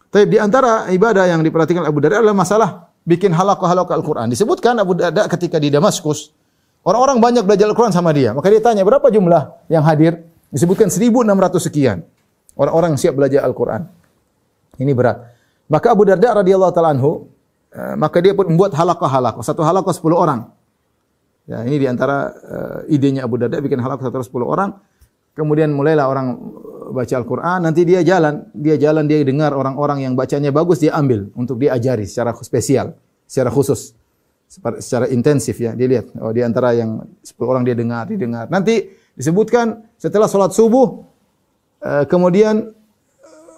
Tapi di antara ibadah yang diperhatikan Abu Darda adalah masalah bikin halaqah Al-Quran. Disebutkan Abu Darda ketika di Damaskus, orang-orang banyak belajar Al-Quran sama dia. Maka dia tanya, berapa jumlah yang hadir? Disebutkan 1.600 sekian. Orang-orang siap belajar Al-Quran. Ini berat. Maka Abu Darda radhiyallahu ta'ala anhu, maka dia pun membuat halaqah. Satu halaqah 10 orang. Ya, ini di antara idenya Abu Darda, bikin halaqah 10 orang. Kemudian mulailah orang baca Al-Quran, nanti dia dengar orang-orang yang bacanya bagus, dia ambil untuk dia ajari secara spesial, secara khusus, secara intensif ya. Dia lihat, oh di antara yang 10 orang dia dengar. Nanti disebutkan setelah sholat subuh, kemudian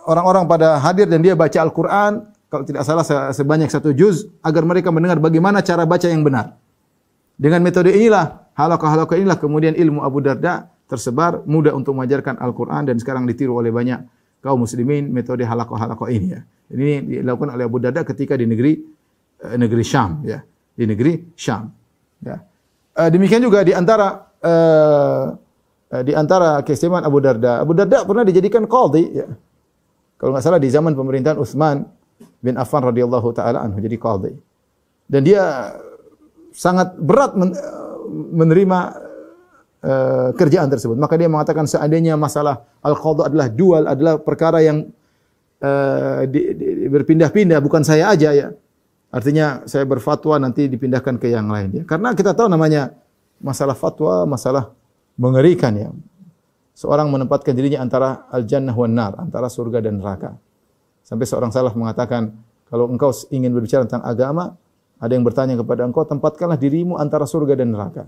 orang-orang pada hadir dan dia baca Al-Quran, kalau tidak salah sebanyak 1 juz, agar mereka mendengar bagaimana cara baca yang benar. Dengan metode inilah, halaqah inilah kemudian ilmu Abu Darda tersebar, mudah untuk mengajarkan Al-Quran dan sekarang ditiru oleh banyak kaum muslimin metode halaqah ini ya. Ini dilakukan oleh Abu Darda ketika di negeri Syam ya, di negeri Syam ya. Demikian juga di antara keistimewaan Abu Darda pernah dijadikan qadhi ya. Kalau enggak salah di zaman pemerintahan Utsman bin Affan radhiyallahu taala anhu jadi qadhi. Dan dia sangat berat menerima kerjaan tersebut. Maka dia mengatakan seandainya masalah al-qadha adalah perkara yang berpindah-pindah, bukan saya aja ya. Artinya saya berfatwa nanti dipindahkan ke yang lain ya. Karena kita tahu namanya masalah fatwa, masalah mengerikan ya. Seorang menempatkan dirinya antara al-jannah wan nar, antara surga dan neraka. Sampai seorang salaf mengatakan, kalau engkau ingin berbicara tentang agama, ada yang bertanya kepada engkau, tempatkanlah dirimu antara surga dan neraka.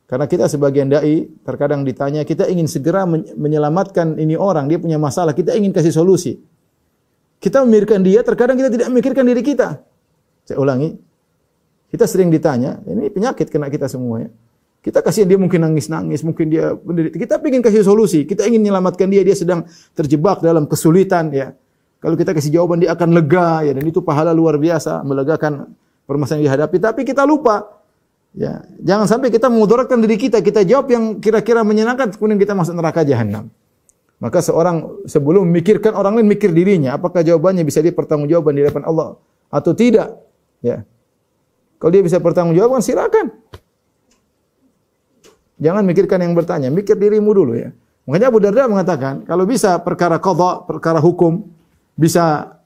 Karena kita sebagian dai terkadang ditanya, kita ingin segera menyelamatkan ini orang, dia punya masalah, kita ingin kasih solusi. Kita memikirkan dia, terkadang kita tidak memikirkan diri kita. Saya ulangi, kita sering ditanya, ini penyakit kena kita semua ya. Kita kasih dia mungkin nangis-nangis, mungkin dia menderita. Kita ingin kasih solusi, kita ingin menyelamatkan dia sedang terjebak dalam kesulitan ya. Kalau kita kasih jawaban dia akan lega ya, dan itu pahala luar biasa melegakan permasalahan yang dihadapi. Tapi kita lupa. Ya, jangan sampai kita memudaratkan diri kita. Kita jawab yang kira-kira menyenangkan, kemudian kita masuk neraka jahanam. Maka seorang sebelum memikirkan orang lain, mikir dirinya. Apakah jawabannya bisa dipertanggungjawabkan di hadapan Allah atau tidak? Ya, kalau dia bisa pertanggungjawabkan, silakan. Jangan mikirkan yang bertanya, mikir dirimu dulu ya. Makanya Abu Darda mengatakan, kalau bisa perkara qadha, perkara hukum bisa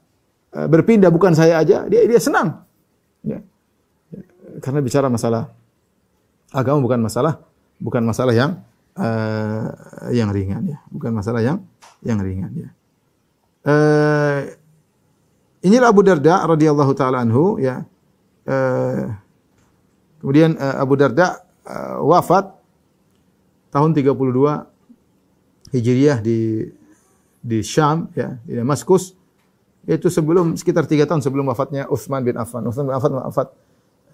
berpindah, bukan saya aja, dia senang. Ya. Karena bicara masalah agama bukan masalah yang ringan ya, bukan masalah yang ringan ya. Inilah Abu Darda radhiyallahu taala anhu ya. Kemudian Abu Darda wafat tahun 32 Hijriah di Syam ya, di Damaskus, yaitu sekitar 3 tahun sebelum wafatnya Utsman bin Affan. Utsman bin Affan wafat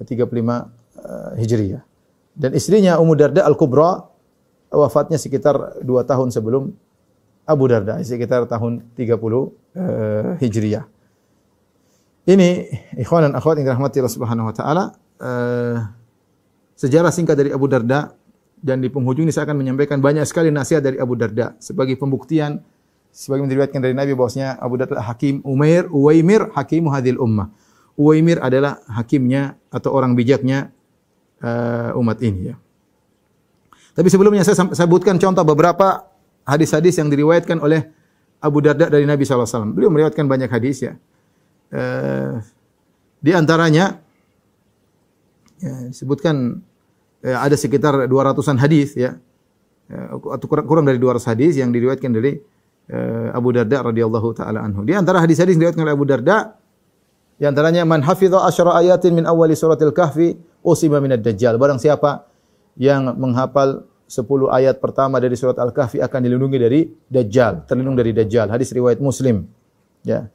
35 Hijriah. Dan istrinya Ummu Darda Al-Kubra wafatnya sekitar 2 tahun sebelum Abu Darda, sekitar tahun 30 Hijriah. Ini ikhwan dan akhwat yang dirahmati Allah Subhanahu wa taala, sejarah singkat dari Abu Darda, dan di penghujung ini saya akan menyampaikan banyak sekali nasihat dari Abu Darda sebagai pembuktian, sebagai diriwayatkan dari Nabi bahwasanya Abu Darda Hakim Uwaimir hakimu hadhil ummah. Uwaimir adalah hakimnya atau orang bijaknya umat ini ya. Tapi sebelumnya saya sebutkan contoh beberapa hadis-hadis yang diriwayatkan oleh Abu Darda dari Nabi SAW. Beliau meriwayatkan banyak hadis ya. di antaranya disebutkan ada sekitar 200-an hadis ya. Atau kurang dari 200 hadis yang diriwayatkan dari Abu Darda radhiyallahu taala anhu. Di antara hadis-hadis yang diriwayatkan oleh Abu Darda di antaranya man hafidha asyara ayatin min awwali suratil kahfi usima minad dajjal. Barang siapa yang menghafal 10 ayat pertama dari surat Al-Kahfi akan dilindungi dari Dajjal, terlindung dari Dajjal. Hadis riwayat Muslim. Ya.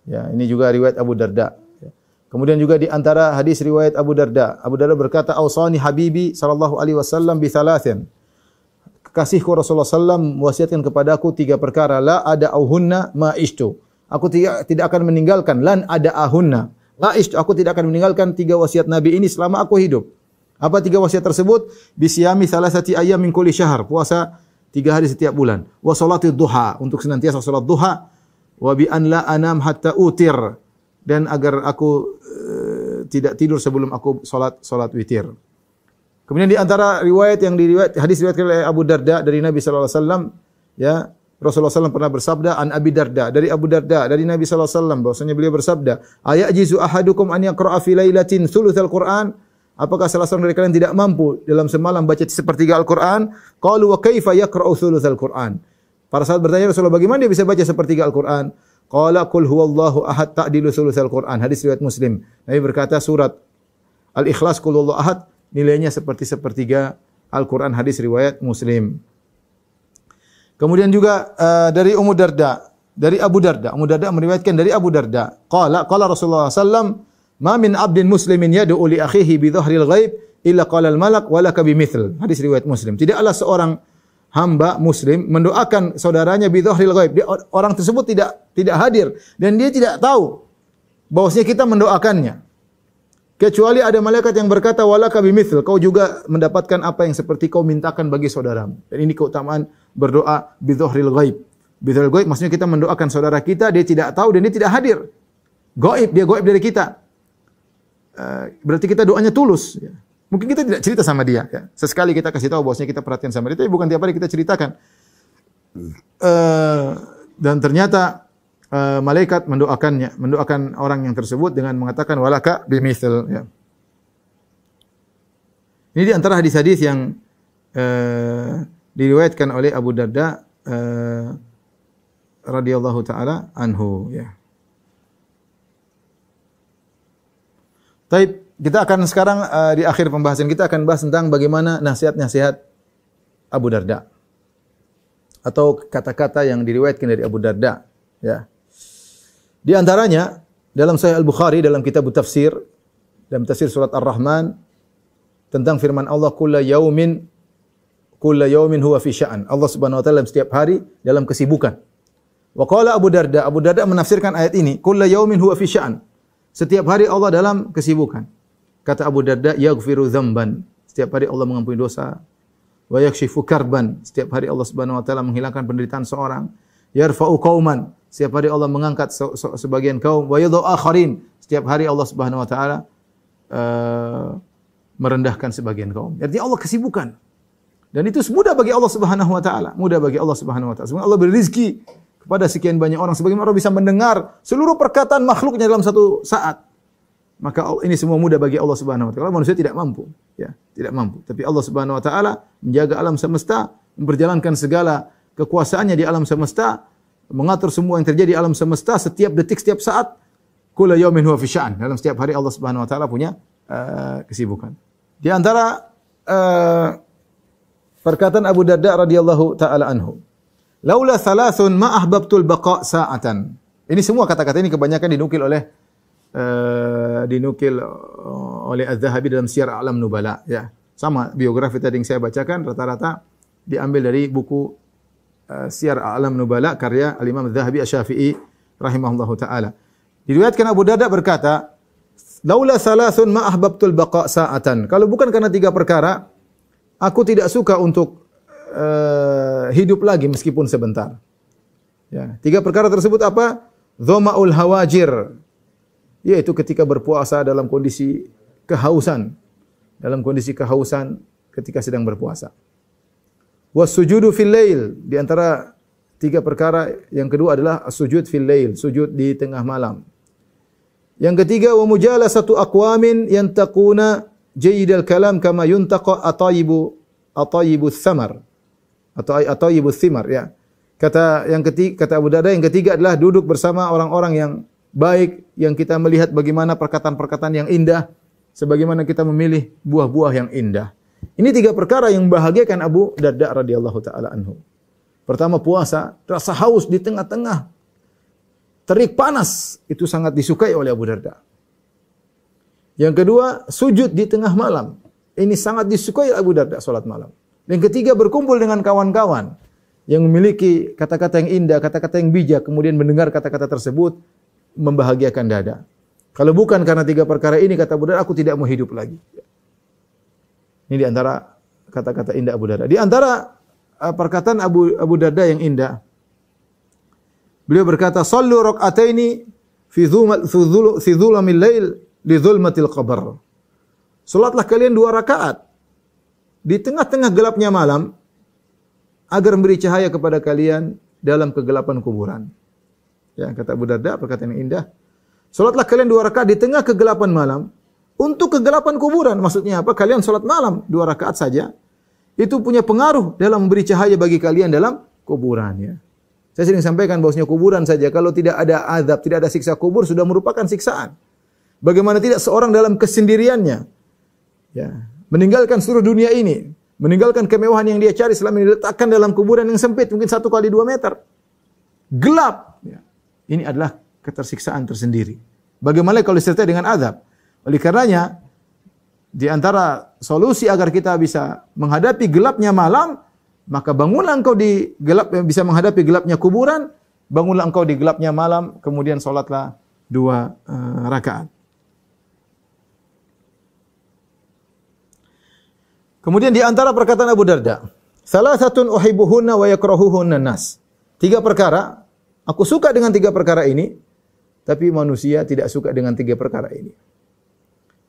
Ya, ini juga riwayat Abu Darda. Ya. Kemudian juga di antara hadis riwayat Abu Darda berkata, "Ausani habibi sallallahu alaihi wasallam bi thalathin." Kekasihku Rasulullah sallam wasiatkan kepadaku 3 perkara, la ada auhunna ma ishtu. Aku tidak akan meninggalkan lan ada ahunna. La ishtu, aku tidak akan meninggalkan 3 wasiat Nabi ini selama aku hidup. Apa 3 wasiat tersebut? Bisyami salasati ayyam min kulli syahr, puasa 3 hari setiap bulan. Wa salatid duha, untuk senantiasa salat duha. Wa bi an la anam hatta utir, dan agar aku tidak tidur sebelum aku salat witir. Kemudian di antara riwayat yang hadis diriwayatkan oleh Abu Darda dari Nabi sallallahu alaihi wasallam, ya, Rasulullah SAW pernah bersabda an Abi Darda, dari Abu Darda dari Nabi sallallahu alaihi wasallam bahwasanya beliau bersabda, ayajizu ahadukum an yaqra'a fi lailatin thulutsal Qur'an? Apakah salah seorang dari kalian tidak mampu dalam semalam baca sepertiga Al-Qur'an? Qalu wa kaifa yaqra'u thulutsal Qur'an? Para sahabat bertanya, Rasulullah, bagaimana dia bisa baca sepertiga Al-Qur'an? Qala qul huwallahu ahad ta'dilu thulutsal Qur'an. Hadis riwayat Muslim. Nabi berkata surat Al-Ikhlas qul huwallahu ahad nilainya seperti sepertiga Al-Qur'an. Hadis riwayat Muslim. Kemudian juga dari Ummu Darda, dari Abu Darda. Ummu Darda meriwayatkan dari Abu Darda. Qala Rasulullah sallam, "Ma min 'abdin muslimin yad'u li akhihi bi dhahril ghaib illa qala al-malak wa laka bimithl." Hadis riwayat Muslim. Tidaklah seorang hamba muslim mendoakan saudaranya bi dhahril ghaib. Orang tersebut tidak hadir dan dia tidak tahu bahwasanya kita mendoakannya. Kecuali ada malaikat yang berkata wa laka bimithl, kau juga mendapatkan apa yang seperti kau mintakan bagi saudaramu. Dan ini keutamaan berdoa bi dhahril ghaib. Bi dhahril ghaib maksudnya kita mendoakan saudara kita, dia tidak tahu dan dia tidak hadir. Gaib, dia gaib dari kita. Berarti kita doanya tulus. Ya. Mungkin kita tidak cerita sama dia. Ya. Sesekali kita kasih tahu bahwasanya kita perhatian sama dia, tapi bukan tiap hari kita ceritakan. Dan ternyata malaikat mendoakan orang yang tersebut dengan mengatakan walaka bimithil. Ya. Ini di antara hadis-hadis yang diriwayatkan oleh Abu Darda radhiyallahu taala anhu. Ya. Baik, kita akan sekarang di akhir pembahasan kita akan bahas tentang bagaimana nasihat-nasihat Abu Darda atau kata-kata yang diriwayatkan dari Abu Darda. Ya. Di antaranya dalam Sahih Al-Bukhari dalam kitab tafsir, dalam tafsir surat Ar-Rahman tentang firman Allah kullu yaumin huwa fi sya'an. Allah Subhanahu wa taala setiap hari dalam kesibukan. Wa qala Abu Darda menafsirkan ayat ini, kullu yaumin huwa fi sya'an. Setiap hari Allah dalam kesibukan. Kata Abu Darda, yaghfiru dzamban. Setiap hari Allah mengampuni dosa. Wa yakshifu karban. Setiap hari Allah Subhanahu wa taala menghilangkan penderitaan seorang. Yarfa'u qauman. Setiap hari Allah mengangkat sebagian kaum. Wa yadha'u akharin. Setiap hari Allah Subhanahu wa taala merendahkan sebagian kaum. Artinya Allah kesibukan. Dan itu mudah bagi Allah Subhanahu wa taala. Mudah bagi Allah Subhanahu wa taala. Semoga Allah beri rezeki kepada sekian banyak orang, sebagaimana orang bisa mendengar seluruh perkataan makhluknya dalam satu saat. Maka ini semua mudah bagi Allah Subhanahu wa taala. Manusia tidak mampu, ya, tidak mampu. Tapi Allah Subhanahu wa taala menjaga alam semesta, memperjalankan segala kekuasaannya di alam semesta, mengatur semua yang terjadi di alam semesta setiap detik, setiap saat. Kullu yaumin huwa fi sya'an. Dalam setiap hari Allah Subhanahu wa taala punya kesibukan. Di antara perkataan Abu Darda radhiyallahu taala anhu, laula thalathun ma ahbabtul baqa' sa'atan. Ini semua kata-kata ini kebanyakan dinukil oleh Az-Zahabi dalam Syiar A'lam Nubala, ya. Sama biografi tadi yang saya bacakan rata-rata diambil dari buku Syiar A'lam Nubala karya Al-Imam Az-Zahabi Asy-Syafi'i rahimahullahu taala. Diriwayatkan Abu Darda berkata, laula thalathun ma ahbabtul baqa' sa'atan. Kalau bukan karena 3 perkara, aku tidak suka untuk hidup lagi meskipun sebentar. Ya, 3 perkara tersebut apa? Dhama'ul hawajir, yaitu ketika berpuasa dalam kondisi kehausan. Dalam kondisi kehausan ketika sedang berpuasa. Was-sujudu fil lail, di antara 3 perkara yang kedua adalah as-sujud fil lail, sujud di tengah malam. Yang ketiga, wa mujalasatu aqwamin yantaquna jayyidal kalam kama yuntaqa atayibu thamar atau atayibu thimar ya. Kata Abu Darda, yang ketiga adalah duduk bersama orang-orang yang baik, yang kita melihat bagaimana perkataan-perkataan yang indah, sebagaimana kita memilih buah-buah yang indah. Ini 3 perkara yang membahagiakan Abu Darda radhiyallahu taala anhu. Pertama, puasa, rasa haus di tengah-tengah terik panas, itu sangat disukai oleh Abu Darda. Yang kedua, sujud di tengah malam. Ini sangat disukai Abu Darda, salat malam. Yang ketiga, berkumpul dengan kawan-kawan yang memiliki kata-kata yang indah, kata-kata yang bijak, kemudian mendengar kata-kata tersebut membahagiakan dada. Kalau bukan karena 3 perkara ini, kata Abu Darda, aku tidak mau hidup lagi. Ini di antara kata-kata indah Abu Darda. Di antara perkataan Abu Darda yang indah, beliau berkata, "Shallu rak'ataini fi dhulamil lail li dhulmatil qabr." Salatlah kalian 2 rakaat di tengah-tengah gelapnya malam agar memberi cahaya kepada kalian dalam kegelapan kuburan. Ya, kata Abu Darda, perkataan yang indah. Salatlah kalian 2 rakaat di tengah kegelapan malam untuk kegelapan kuburan. Maksudnya apa? Kalian salat malam 2 rakaat saja, itu punya pengaruh dalam memberi cahaya bagi kalian dalam kuburan ya. Saya sering sampaikan bahwasanya kuburan saja kalau tidak ada azab, tidak ada siksa kubur sudah merupakan siksaan. Bagaimana tidak seorang dalam kesendiriannya ya, meninggalkan seluruh dunia ini, meninggalkan kemewahan yang dia cari selama ini, diletakkan dalam kuburan yang sempit mungkin 1 kali 2 meter. Gelap ya. Ini adalah ketersiksaan tersendiri. Bagaimana kalau disertai dengan azab? Oleh karenanya di antara solusi agar kita bisa menghadapi gelapnya malam, maka bangunlah engkau di bisa menghadapi gelapnya kuburan, bangunlah engkau di gelapnya malam, kemudian salatlah 2 rakaat. Kemudian di antara perkataan Abu Darda, "Salasatun uhibbuhunna wa yakrahuhunna nas." 3 perkara, aku suka dengan 3 perkara ini, tapi manusia tidak suka dengan 3 perkara ini.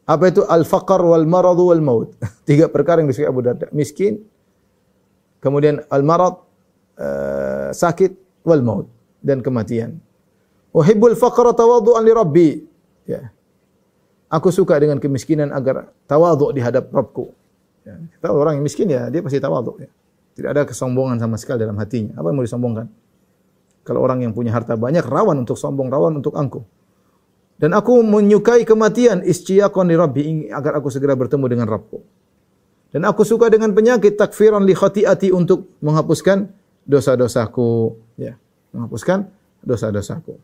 Apa itu? Al-faqr wal marad wal maut. 3 perkara yang disukai Abu Darda, miskin, kemudian al-marad, sakit, wal maut, dan kematian. Uhibbul faqra tawadhu'an li rabbi. Ya. Aku suka dengan kemiskinan agar tawadhu' di hadap Rabbku. Ya. Kita orang yang miskin ya, dia pasti tawadhu' ya. Tidak ada kesombongan sama sekali dalam hatinya. Apa yang mau disombongkan? Kalau orang yang punya harta banyak, rawan untuk sombong, rawan untuk angkuh. Dan aku menyukai kematian, isyaqan li rabbi, agar aku segera bertemu dengan Rabbku. Dan aku suka dengan penyakit, takfiran li khati'ati, untuk menghapuskan dosa-dosaku, ya, menghapuskan dosa-dosaku.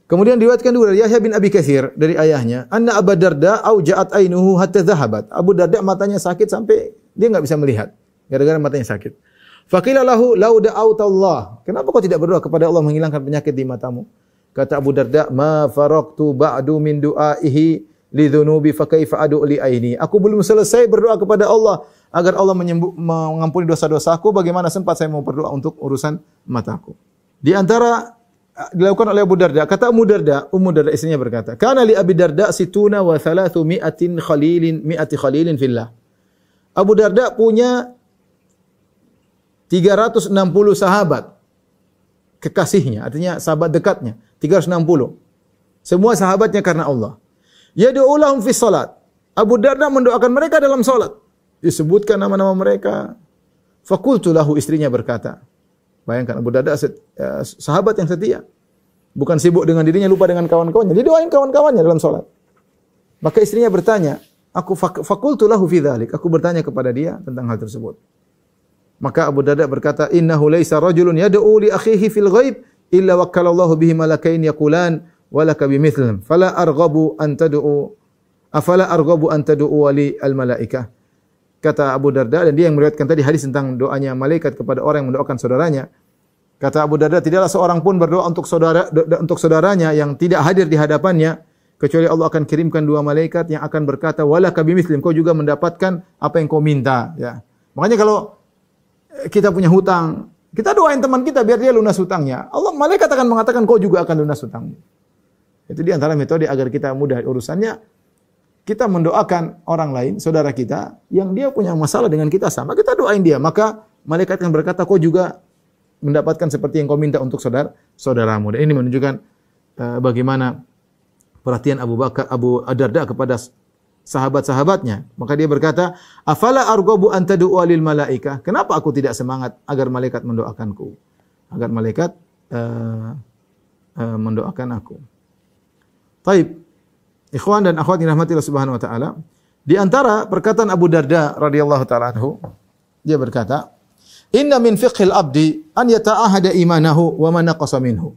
Kemudian diriwayatkan juga dari Yahya bin Abi Katsir dari ayahnya, anna Abu Darda auja'at ainuhu hatta dhahabat. Abu Darda matanya sakit sampai dia enggak bisa melihat gara-gara matanya sakit. Faqila lahu lau da'autallah. Kenapa kau tidak berdoa kepada Allah menghilangkan penyakit di matamu? Kata Abu Darda, ma faraqtu ba'du min du'aihi li dhunubi fa kaifa ad'u li aini. Aku belum selesai berdoa kepada Allah agar Allah mengampuni dosa-dosaku, bagaimana sempat saya mau berdoa untuk urusan mataku. Di antara dilakukan oleh Abu Darda, kata Ummu Darda istrinya berkata, kana li Abi Darda situna wa 300 mi'ati khalilin fillah. Abu Darda punya 360 sahabat kekasihnya, artinya sahabat dekatnya, 360. Semua sahabatnya karena Allah. Yad'u lahum fi salat. Abu Darda mendoakan mereka dalam salat. Disebutkan nama-nama mereka. Faqultu lahu, istrinya berkata. Bayangkan Abu Darda sahabat yang setia. Bukan sibuk dengan dirinya, lupa dengan kawan-kawannya. Dia doain kawan-kawannya dalam salat. Maka istrinya bertanya, faqultu lahu fi dzalik. Aku bertanya kepada dia tentang hal tersebut. Maka Abu Darda berkata, innahu laisa rajulun yad'u li akhihi fil ghaib illa wakkalallahu bihi malakain yaqulan walaka bimithlihim afala arghabu an tad'u li al malaikah. Kata Abu Darda, dan dia yang meriwayatkan tadi hadis tentang doanya malaikat kepada orang yang mendoakan saudaranya. Kata Abu Darda, tidaklah seorang pun berdoa untuk saudaranya yang tidak hadir di hadapannya kecuali Allah akan kirimkan 2 malaikat yang akan berkata walaka bimithlim, kau juga mendapatkan apa yang kau minta, ya. Makanya kalau kita punya hutang, kita doain teman kita biar dia lunas hutangnya. Allah, malaikat akan mengatakan kau juga akan lunas hutangmu. Itu di antara metode agar kita mudah urusannya. Kita mendoakan orang lain, saudara kita, yang dia punya masalah dengan kita sama, kita doain dia. Maka malaikat akan berkata, kau juga mendapatkan seperti yang kau minta untuk saudaramu. Dan ini menunjukkan bagaimana perhatian Abu Darda kepada sahabat-sahabatnya. Maka dia berkata, "Afala arghabu an tad'u lil malaikah?" Kenapa aku tidak semangat agar malaikat mendoakanku? Agar malaikat mendoakan aku. Taib. Ikhwan dan akhwat yang dirahmati Allah Subhanahu wa taala, di antara perkataan Abu Darda radhiyallahu taala anhu, dia berkata, "Inna min fiqhil abdi an yata'ahada imanahu wa ma naqasa minhu."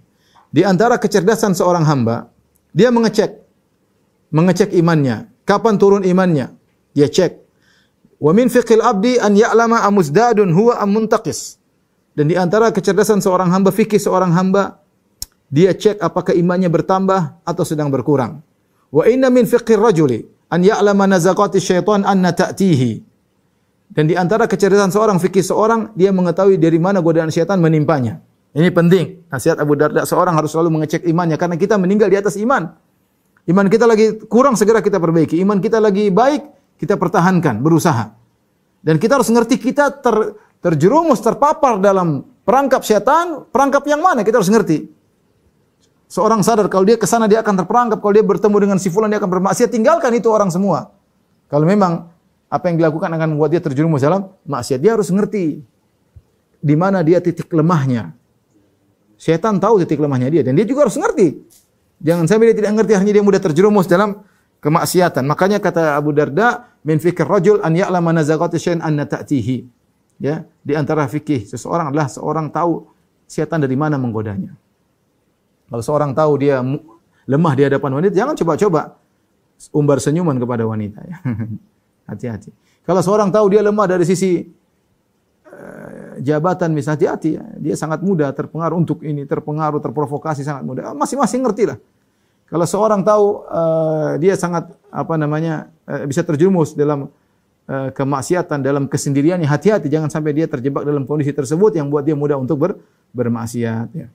Di antara kecerdasan seorang hamba, dia mengecek imannya. Kapan turun imannya? Dia cek. Wa min fiqhil abdi an ya'lama amuzdadun huwa am muntaqis. Dan di antara kecerdasan seorang hamba, fikih seorang hamba, dia cek apakah imannya bertambah atau sedang berkurang. Wa inna min fiqhir rajuli an ya'lama nazaqati syaitan anna ta'tihi. Dan di antara kecerdasan seorang, fikih seorang, dia mengetahui dari mana godaan syaitan menimpanya. Ini penting. Nasihat Abu Darda, seorang harus selalu mengecek imannya karena kita meninggal di atas iman. Iman kita lagi kurang, segera kita perbaiki. Iman kita lagi baik, kita pertahankan, berusaha. Dan kita harus ngerti kita terjerumus, terpapar dalam perangkap syaitan, perangkap yang mana kita harus ngerti. Seorang sadar kalau dia ke sana dia akan terperangkap, kalau dia bertemu dengan si fulan dia akan bermaksiat, tinggalkan itu orang semua. Kalau memang apa yang dilakukan akan membuat dia terjerumus dalam maksiat, dia harus ngerti di mana dia titik lemahnya. Syaitan tahu titik lemahnya dia dan dia juga harus ngerti. Jangan sampai dia tidak ngerti, akhirnya dia mudah terjerumus dalam kemaksiatan. Makanya kata Abu Darda, min fikir rajul an ya'lama nazaqati syai'an anna ta'tihi. Ya, di antara fikih seseorang adalah seorang tahu syaitan dari mana menggodanya. Kalau seorang tahu dia lemah di hadapan wanita, jangan coba-coba umbar senyuman kepada wanita. Ya. Hati-hati. Kalau seorang tahu dia lemah dari sisi jabatan misalnya, hati-hati ya. Dia sangat mudah terpengaruh untuk ini, terprovokasi sangat mudah. Masing-masing ngerti lah. Kalau seorang tahu dia sangat bisa terjerumus dalam kemaksiatan, dalam kesendiriannya, hati-hati jangan sampai dia terjebak dalam kondisi tersebut yang buat dia mudah untuk bermaksiat ya.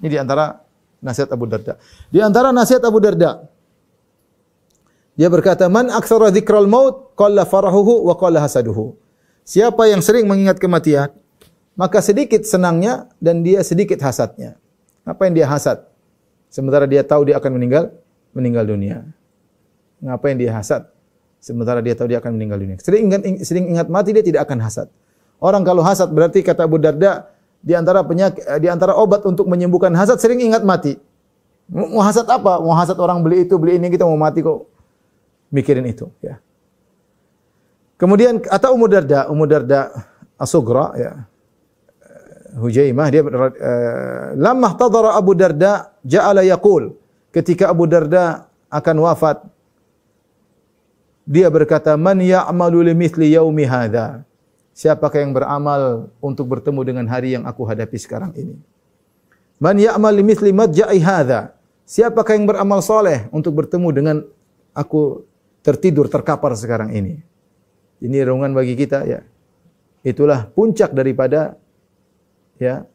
Ini di antara nasihat Abu Darda. Di antara nasihat Abu Darda, dia berkata, "Man aktsara dzikral maut qalla farahuhu wa qalla hasaduhu." Siapa yang sering mengingat kematian, maka sedikit senangnya dan dia sedikit hasadnya. Apa yang dia hasad? Sementara dia tahu dia akan meninggal dunia. Ngapain dia hasad? Sementara dia tahu dia akan meninggal dunia. Sering ingat mati, dia tidak akan hasad. Orang kalau hasad berarti kata Abu Darda, di antara obat untuk menyembuhkan hasad sering ingat mati. Mau hasad apa? Mau hasad orang beli itu, beli ini, kita mau mati kok mikirin itu, ya. Kemudian kata Ummu Darda As-Sughra, ya. Hujaimah, dia lamma ihtadara Abu Darda ja'ala yaqul, ketika Abu Darda akan wafat dia berkata, "Man ya'malu limithli yaumi hadza?" Siapakah yang beramal untuk bertemu dengan hari yang aku hadapi sekarang ini? "Man ya'mal limithli madja'i hadza?" Siapakah yang beramal soleh untuk bertemu dengan aku tertidur terkapar sekarang ini? Ini renungan bagi kita, ya. Itulah puncak daripada ya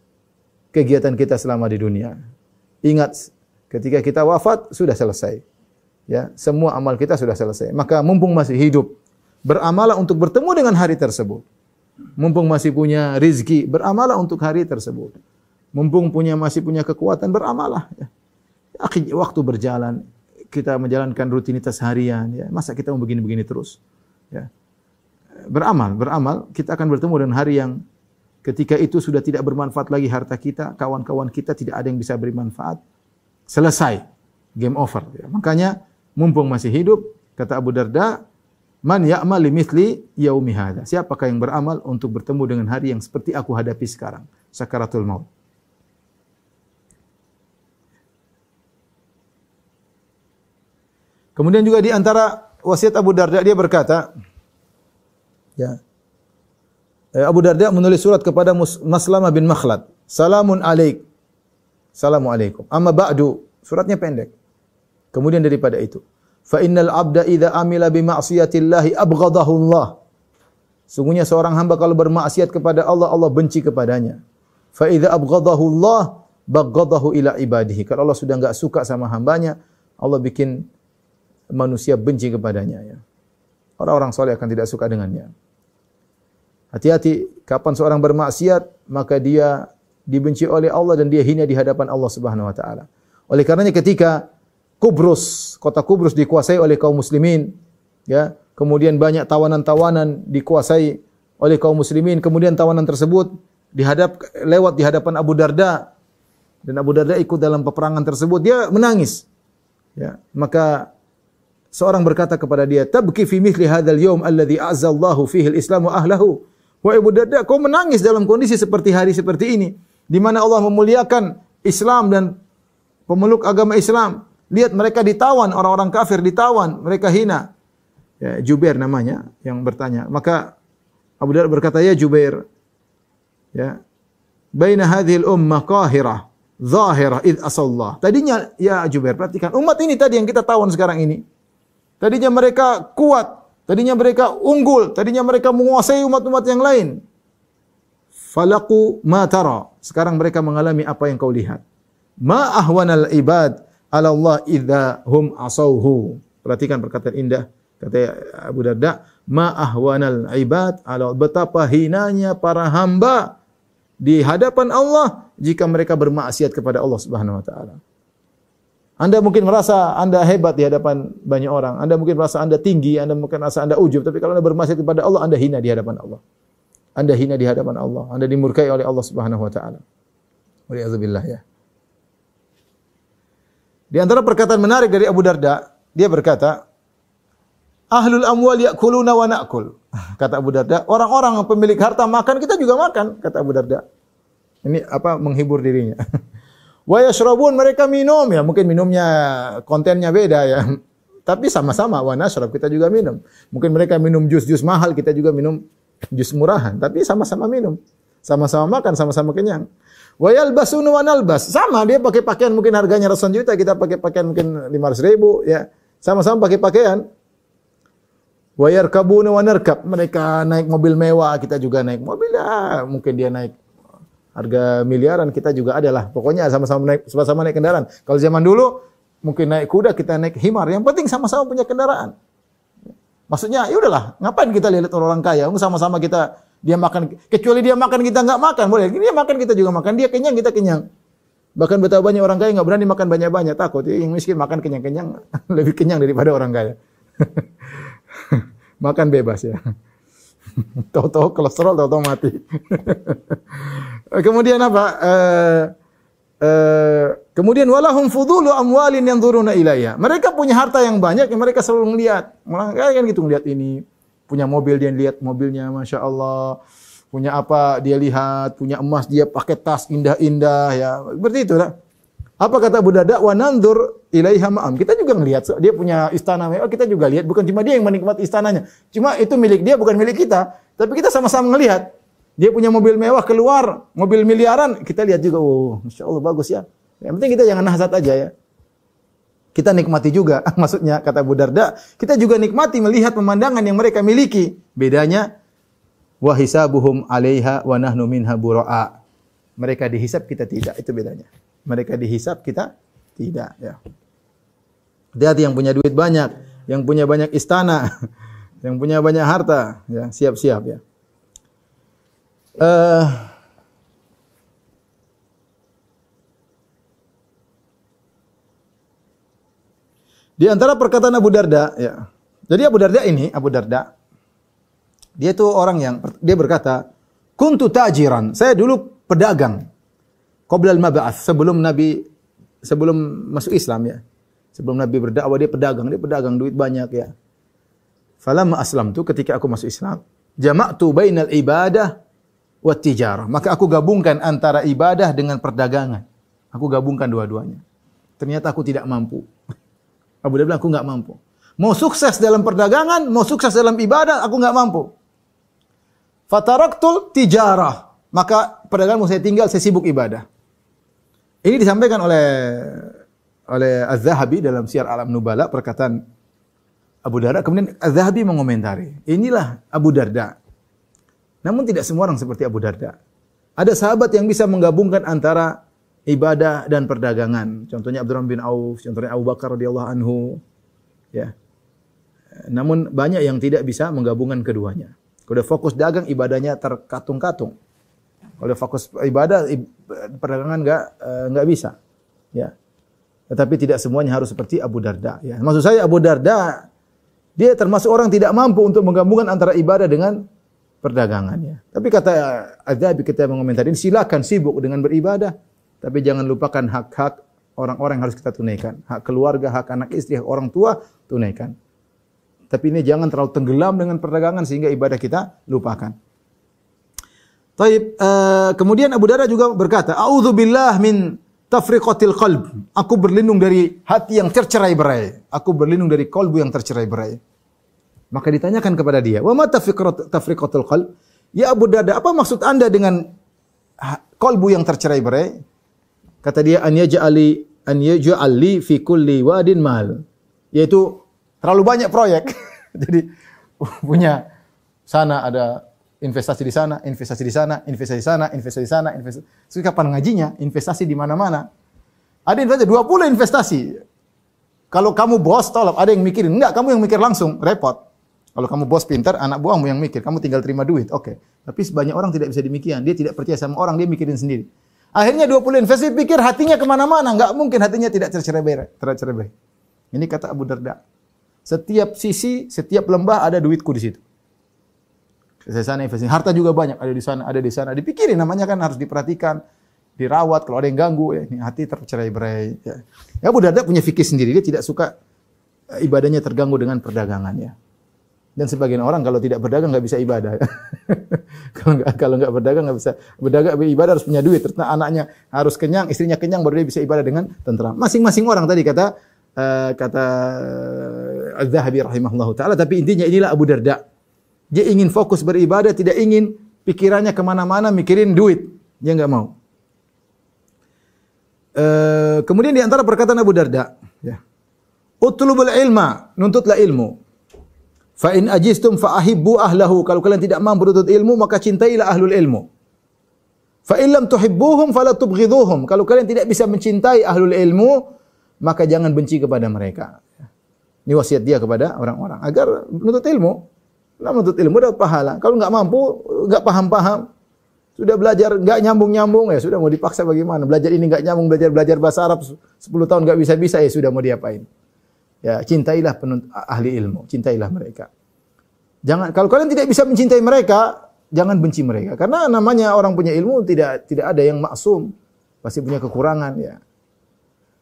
kegiatan kita selama di dunia. Ingat, ketika kita wafat sudah selesai. Ya, semua amal kita sudah selesai. Maka mumpung masih hidup, beramalah untuk bertemu dengan hari tersebut. Mumpung masih punya rizki, beramalah untuk hari tersebut. Mumpung masih punya kekuatan, beramalah. Ya. Waktu berjalan, kita menjalankan rutinitas harian. Ya. Masa kita mau begini-begini terus? Ya. Beramal, kita akan bertemu dengan hari yang ketika itu sudah tidak bermanfaat lagi harta kita, kawan-kawan kita tidak ada yang bisa beri manfaat. Selesai, game over. Ya. Makanya mumpung masih hidup, kata Abu Darda, "Man ya'mal limithli yaumi hadza?" Siapakah yang beramal untuk bertemu dengan hari yang seperti aku hadapi sekarang, sakaratul maut. Kemudian juga di antara wasiat Abu Darda, dia berkata, ya, Abu Darda menulis surat kepada Maslamah bin Makhlad. "Salamun alaik." Assalamualaikum. "Amma ba'du." Suratnya pendek. Kemudian daripada itu, "Fa innal 'abda idza amila bi ma'siyatillahi abghadahu Allah." Sungguhnya seorang hamba kalau bermaksiat kepada Allah, Allah benci kepadanya. "Fa idza abghadahu Allah baghadahu ila ibadihi." Kalau Allah sudah enggak suka sama hambanya, Allah bikin manusia benci kepadanya, ya. Orang-orang saleh akan tidak suka dengannya. Hati-hati, kapan seorang bermaksiat, maka dia dibenci oleh Allah dan dia hina di hadapan Allah Subhanahu wa taala. Oleh karenanya ketika Kubrus, kota Kubrus dikuasai oleh kaum muslimin, ya. Kemudian banyak tawanan-tawanan dikuasai oleh kaum muslimin. Kemudian tawanan tersebut lewat di hadapan Abu Darda, dan Abu Darda ikut dalam peperangan tersebut. Dia menangis. Ya, maka seorang berkata kepada dia, "Tabki fi mithli hadzal yaum alladhi a'azza Allahu fihi al-Islam wa ahlahu." Wahai Abu Darda, kau menangis dalam kondisi seperti hari seperti ini, di mana Allah memuliakan Islam dan pemeluk agama Islam. Lihat mereka ditawan, orang-orang kafir ditawan, mereka hina. Ya, Jubair namanya yang bertanya. Maka Abu Darda berkata, "Ya Jubair, ya, baina hadhil ummah qahirah, zahirah id asallah." Tadinya ya Jubair, perhatikan, umat ini tadi yang kita tawan sekarang ini. Tadinya mereka kuat, tadinya mereka unggul, tadinya mereka menguasai umat-umat yang lain. Falaku ma tara. Sekarang mereka mengalami apa yang kau lihat. Ma ahwanal ibad ala Allah idza hum asauhu. Perhatikan perkataan indah kata Abu Darda, ma ahwanal ibad ala, betapa hinanya para hamba di hadapan Allah jika mereka bermaksiat kepada Allah Subhanahu wa taala. Anda mungkin merasa Anda hebat di hadapan banyak orang. Anda mungkin merasa Anda tinggi, Anda mungkin merasa Anda ujub, tapi kalau Anda bermaksiat kepada Allah, Anda hina di hadapan Allah. Anda hina di hadapan Allah. Anda dimurkai oleh Allah Subhanahu wa taala. Waliyazubillah, ya. Di antara perkataan menarik dari Abu Darda, dia berkata, "Ahlul amwal ya'kuluna wa na'kul." Kata Abu Darda, orang-orang pemilik harta makan, kita juga makan, kata Abu Darda. Ini menghibur dirinya. Wa yashrabun, mereka minum, ya mungkin minumnya kontennya beda ya. Tapi sama-sama wa nashrab, kita juga minum. Mungkin mereka minum jus-jus mahal, kita juga minum jus murahan, tapi sama-sama minum. Sama-sama makan, sama-sama kenyang. Wa yalbasuna wa nalbas. Sama, dia pakai pakaian mungkin harganya ratusan juta, kita pakai pakaian mungkin 500.000, ya. Sama-sama pakai pakaian. Wa yarkabuna wa narkab. Mereka naik mobil mewah, kita juga naik mobil, ya. Mungkin dia naik harga miliaran, kita juga adalah. Pokoknya sama-sama naik kendaraan. Kalau zaman dulu mungkin naik kuda, kita naik himar. Yang penting sama-sama punya kendaraan. Maksudnya, ya udahlah, ngapain kita lihat orang kaya? Sama-sama dia makan, kecuali dia makan kita nggak makan, boleh. Dia makan kita juga makan, dia kenyang kita kenyang. Bahkan betapa banyak orang kaya nggak berani makan banyak-banyak, takut. Yang miskin makan kenyang-kenyang lebih kenyang daripada orang kaya. Makan bebas ya. Tahu-tahu kolesterol, tahu-tahu mati. Kemudian apa? Kemudian walahum fudulu amwalin yanzuruna ilayya. Mereka punya harta yang banyak yang mereka selalu melihat. Malah kan gitu ngelihat ini. Punya mobil, dia lihat mobilnya, Masya Allah. Punya apa, dia lihat. Punya emas, dia pakai tas indah-indah. Ya, seperti itulah. Apa kata Abu Darda? Wa nanzur ilaiha ma'am. Kita juga melihat. Dia punya istana. Kita juga lihat. Bukan cuma dia yang menikmati istananya. Cuma itu milik dia, bukan milik kita. Tapi kita sama-sama melihat. Dia punya mobil mewah keluar. Mobil miliaran. Kita lihat juga. Oh, Masya Allah, bagus ya. Yang penting kita jangan hasad aja ya. Kita nikmati juga, maksudnya kata Abu Darda, kita juga nikmati melihat pemandangan yang mereka miliki. Bedanya, wa hisabuhum 'alaiha wa nahnu minha bura'a. Mereka dihisab, kita tidak. Itu bedanya. Mereka dihisab, kita tidak. Ya. Hati-hati yang punya duit banyak, yang punya banyak istana, yang punya banyak harta, ya siap-siap ya. Di antara perkataan Abu Darda, ya. Jadi Abu Darda, dia itu orang yang dia berkata, "Kuntu tajiran." Saya dulu pedagang. Qabla al-mab'ats, sebelum masuk Islam ya. Sebelum Nabi berdakwah dia pedagang duit banyak ya. Falamma aslamtu, ketika aku masuk Islam, jama'tu bainal ibadah wat tijarah. Maka aku gabungkan antara ibadah dengan perdagangan. Aku gabungkan dua-duanya. Ternyata aku tidak mampu. Abu Darda bilang, aku nggak mampu. Mau sukses dalam perdagangan, mau sukses dalam ibadah, aku nggak mampu. Fataraktul tijarah. Maka perdagangan saya tinggal, saya sibuk ibadah. Ini disampaikan oleh Az-Zahabi dalam Syiar A'lam Nubala, perkataan Abu Darda. Kemudian Az-Zahabi mengomentari, inilah Abu Darda. Namun tidak semua orang seperti Abu Darda. Ada sahabat yang bisa menggabungkan antara ibadah dan perdagangan. Contohnya Abdurrahman bin Auf, contohnya Abu Bakar radhiyallahu anhu. Ya. Namun banyak yang tidak bisa menggabungkan keduanya. Kalau fokus dagang, ibadahnya terkatung-katung. Kalau fokus ibadah, perdagangan enggak bisa. Ya. Tetapi tidak semuanya harus seperti Abu Darda. Ya. Maksud saya Abu Darda, dia termasuk orang tidak mampu untuk menggabungkan antara ibadah dengan perdagangannya. Tapi kata Adzabi ketika mengomentari ini, silakan sibuk dengan beribadah, tapi jangan lupakan hak-hak orang-orang yang harus kita tunaikan. Hak keluarga, hak anak istri, hak orang tua, tunaikan. Tapi ini jangan terlalu tenggelam dengan perdagangan sehingga ibadah kita lupakan. Taib, kemudian Abu Darda juga berkata, "A'udzubillah min tafriqatil qalb." Aku berlindung dari hati yang tercerai-berai. Aku berlindung dari kalbu yang tercerai-berai. Maka ditanyakan kepada dia, "Wa ma tafriqatul qalb?" Ya Abu Darda, apa maksud Anda dengan kalbu yang tercerai-berai? Kata dia, an yaj'ali fi kulli wadin mal. Yaitu terlalu banyak proyek. Jadi punya sana ada investasi di sana, investasi di sana, investasi di sana, investasi di sana, investasi. So, kapan ngajinya? Investasi di mana-mana. Ada yang saja 20 investasi. Kalau kamu bos, tolong ada yang mikirin. Enggak, kamu yang mikir langsung, repot. Kalau kamu bos pintar, anak buahmu yang mikir, kamu tinggal terima duit. Oke. Tapi sebanyak orang tidak bisa demikian. Dia tidak percaya sama orang, dia mikirin sendiri. Akhirnya 20 investasi pikir hatinya kemana-mana. Enggak mungkin hatinya tidak tercerai-berai. Ini kata Abu Darda. Setiap sisi, setiap lembah ada duitku di situ. Sana investasi, harta juga banyak, ada di sana, ada di sana. Dipikirin, namanya kan harus diperhatikan, dirawat. Kalau ada yang ganggu, ya, ini hati tercerai-berai. Ya. Abu Darda punya fikih sendiri, dia tidak suka ibadahnya terganggu dengan perdagangan. Ya. Dan sebagian orang kalau tidak berdagang nggak bisa ibadah. Kalau nggak berdagang nggak bisa berdagang, ibadah harus punya duit. Terus anaknya harus kenyang, istrinya kenyang, baru dia bisa ibadah dengan tentram. Masing-masing orang tadi kata Az-Zahabi rahimahullahu taala. Tapi intinya inilah Abu Darda. Dia ingin fokus beribadah, tidak ingin pikirannya kemana-mana mikirin duit. Dia nggak mau. Kemudian di antara perkataan Abu Darda, ya, utlubul ilma, nuntutlah ilmu. Fa in ajistum fa ahibbu ahlahu. Kalau kalian tidak mampu menuntut ilmu, maka cintailah ahlul ilmu. Fa in lam tuhibbuhum fala tubghidhuhum. Kalau kalian tidak bisa mencintai ahlul ilmu, maka jangan benci kepada mereka. Ini wasiat dia kepada orang-orang agar menuntut ilmu. Nah, menuntut ilmu dapat pahala. Kalau enggak mampu, enggak paham-paham, sudah belajar enggak nyambung-nyambung, ya sudah mau dipaksa bagaimana? Belajar ini enggak nyambung, belajar bahasa Arab 10 tahun enggak bisa-bisa, ya sudah mau diapain? Ya, cintailah ahli ilmu, cintailah mereka. Jangan, kalau kalian tidak bisa mencintai mereka, jangan benci mereka. Karena namanya orang punya ilmu tidak ada yang maksum, pasti punya kekurangan, ya.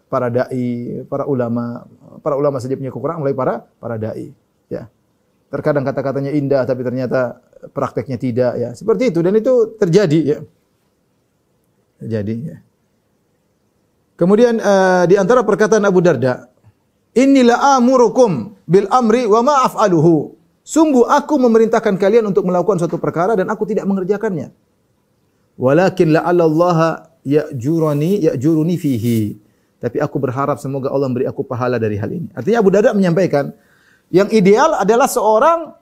Para dai, para ulama saja punya kekurangan, mulai para dai, ya. Terkadang kata-katanya indah tapi ternyata prakteknya tidak, ya. Seperti itu, dan itu terjadi, ya. Terjadi, ya. Kemudian di antara perkataan Abu Darda, "Innila amurukum bil amri wa ma af'aluhu." Sungguh aku memerintahkan kalian untuk melakukan suatu perkara dan aku tidak mengerjakannya. Walakin la'alla Allah ya'juruni fihi. Tapi aku berharap semoga Allah memberi aku pahala dari hal ini. Artinya Abu Darda menyampaikan, yang ideal adalah seorang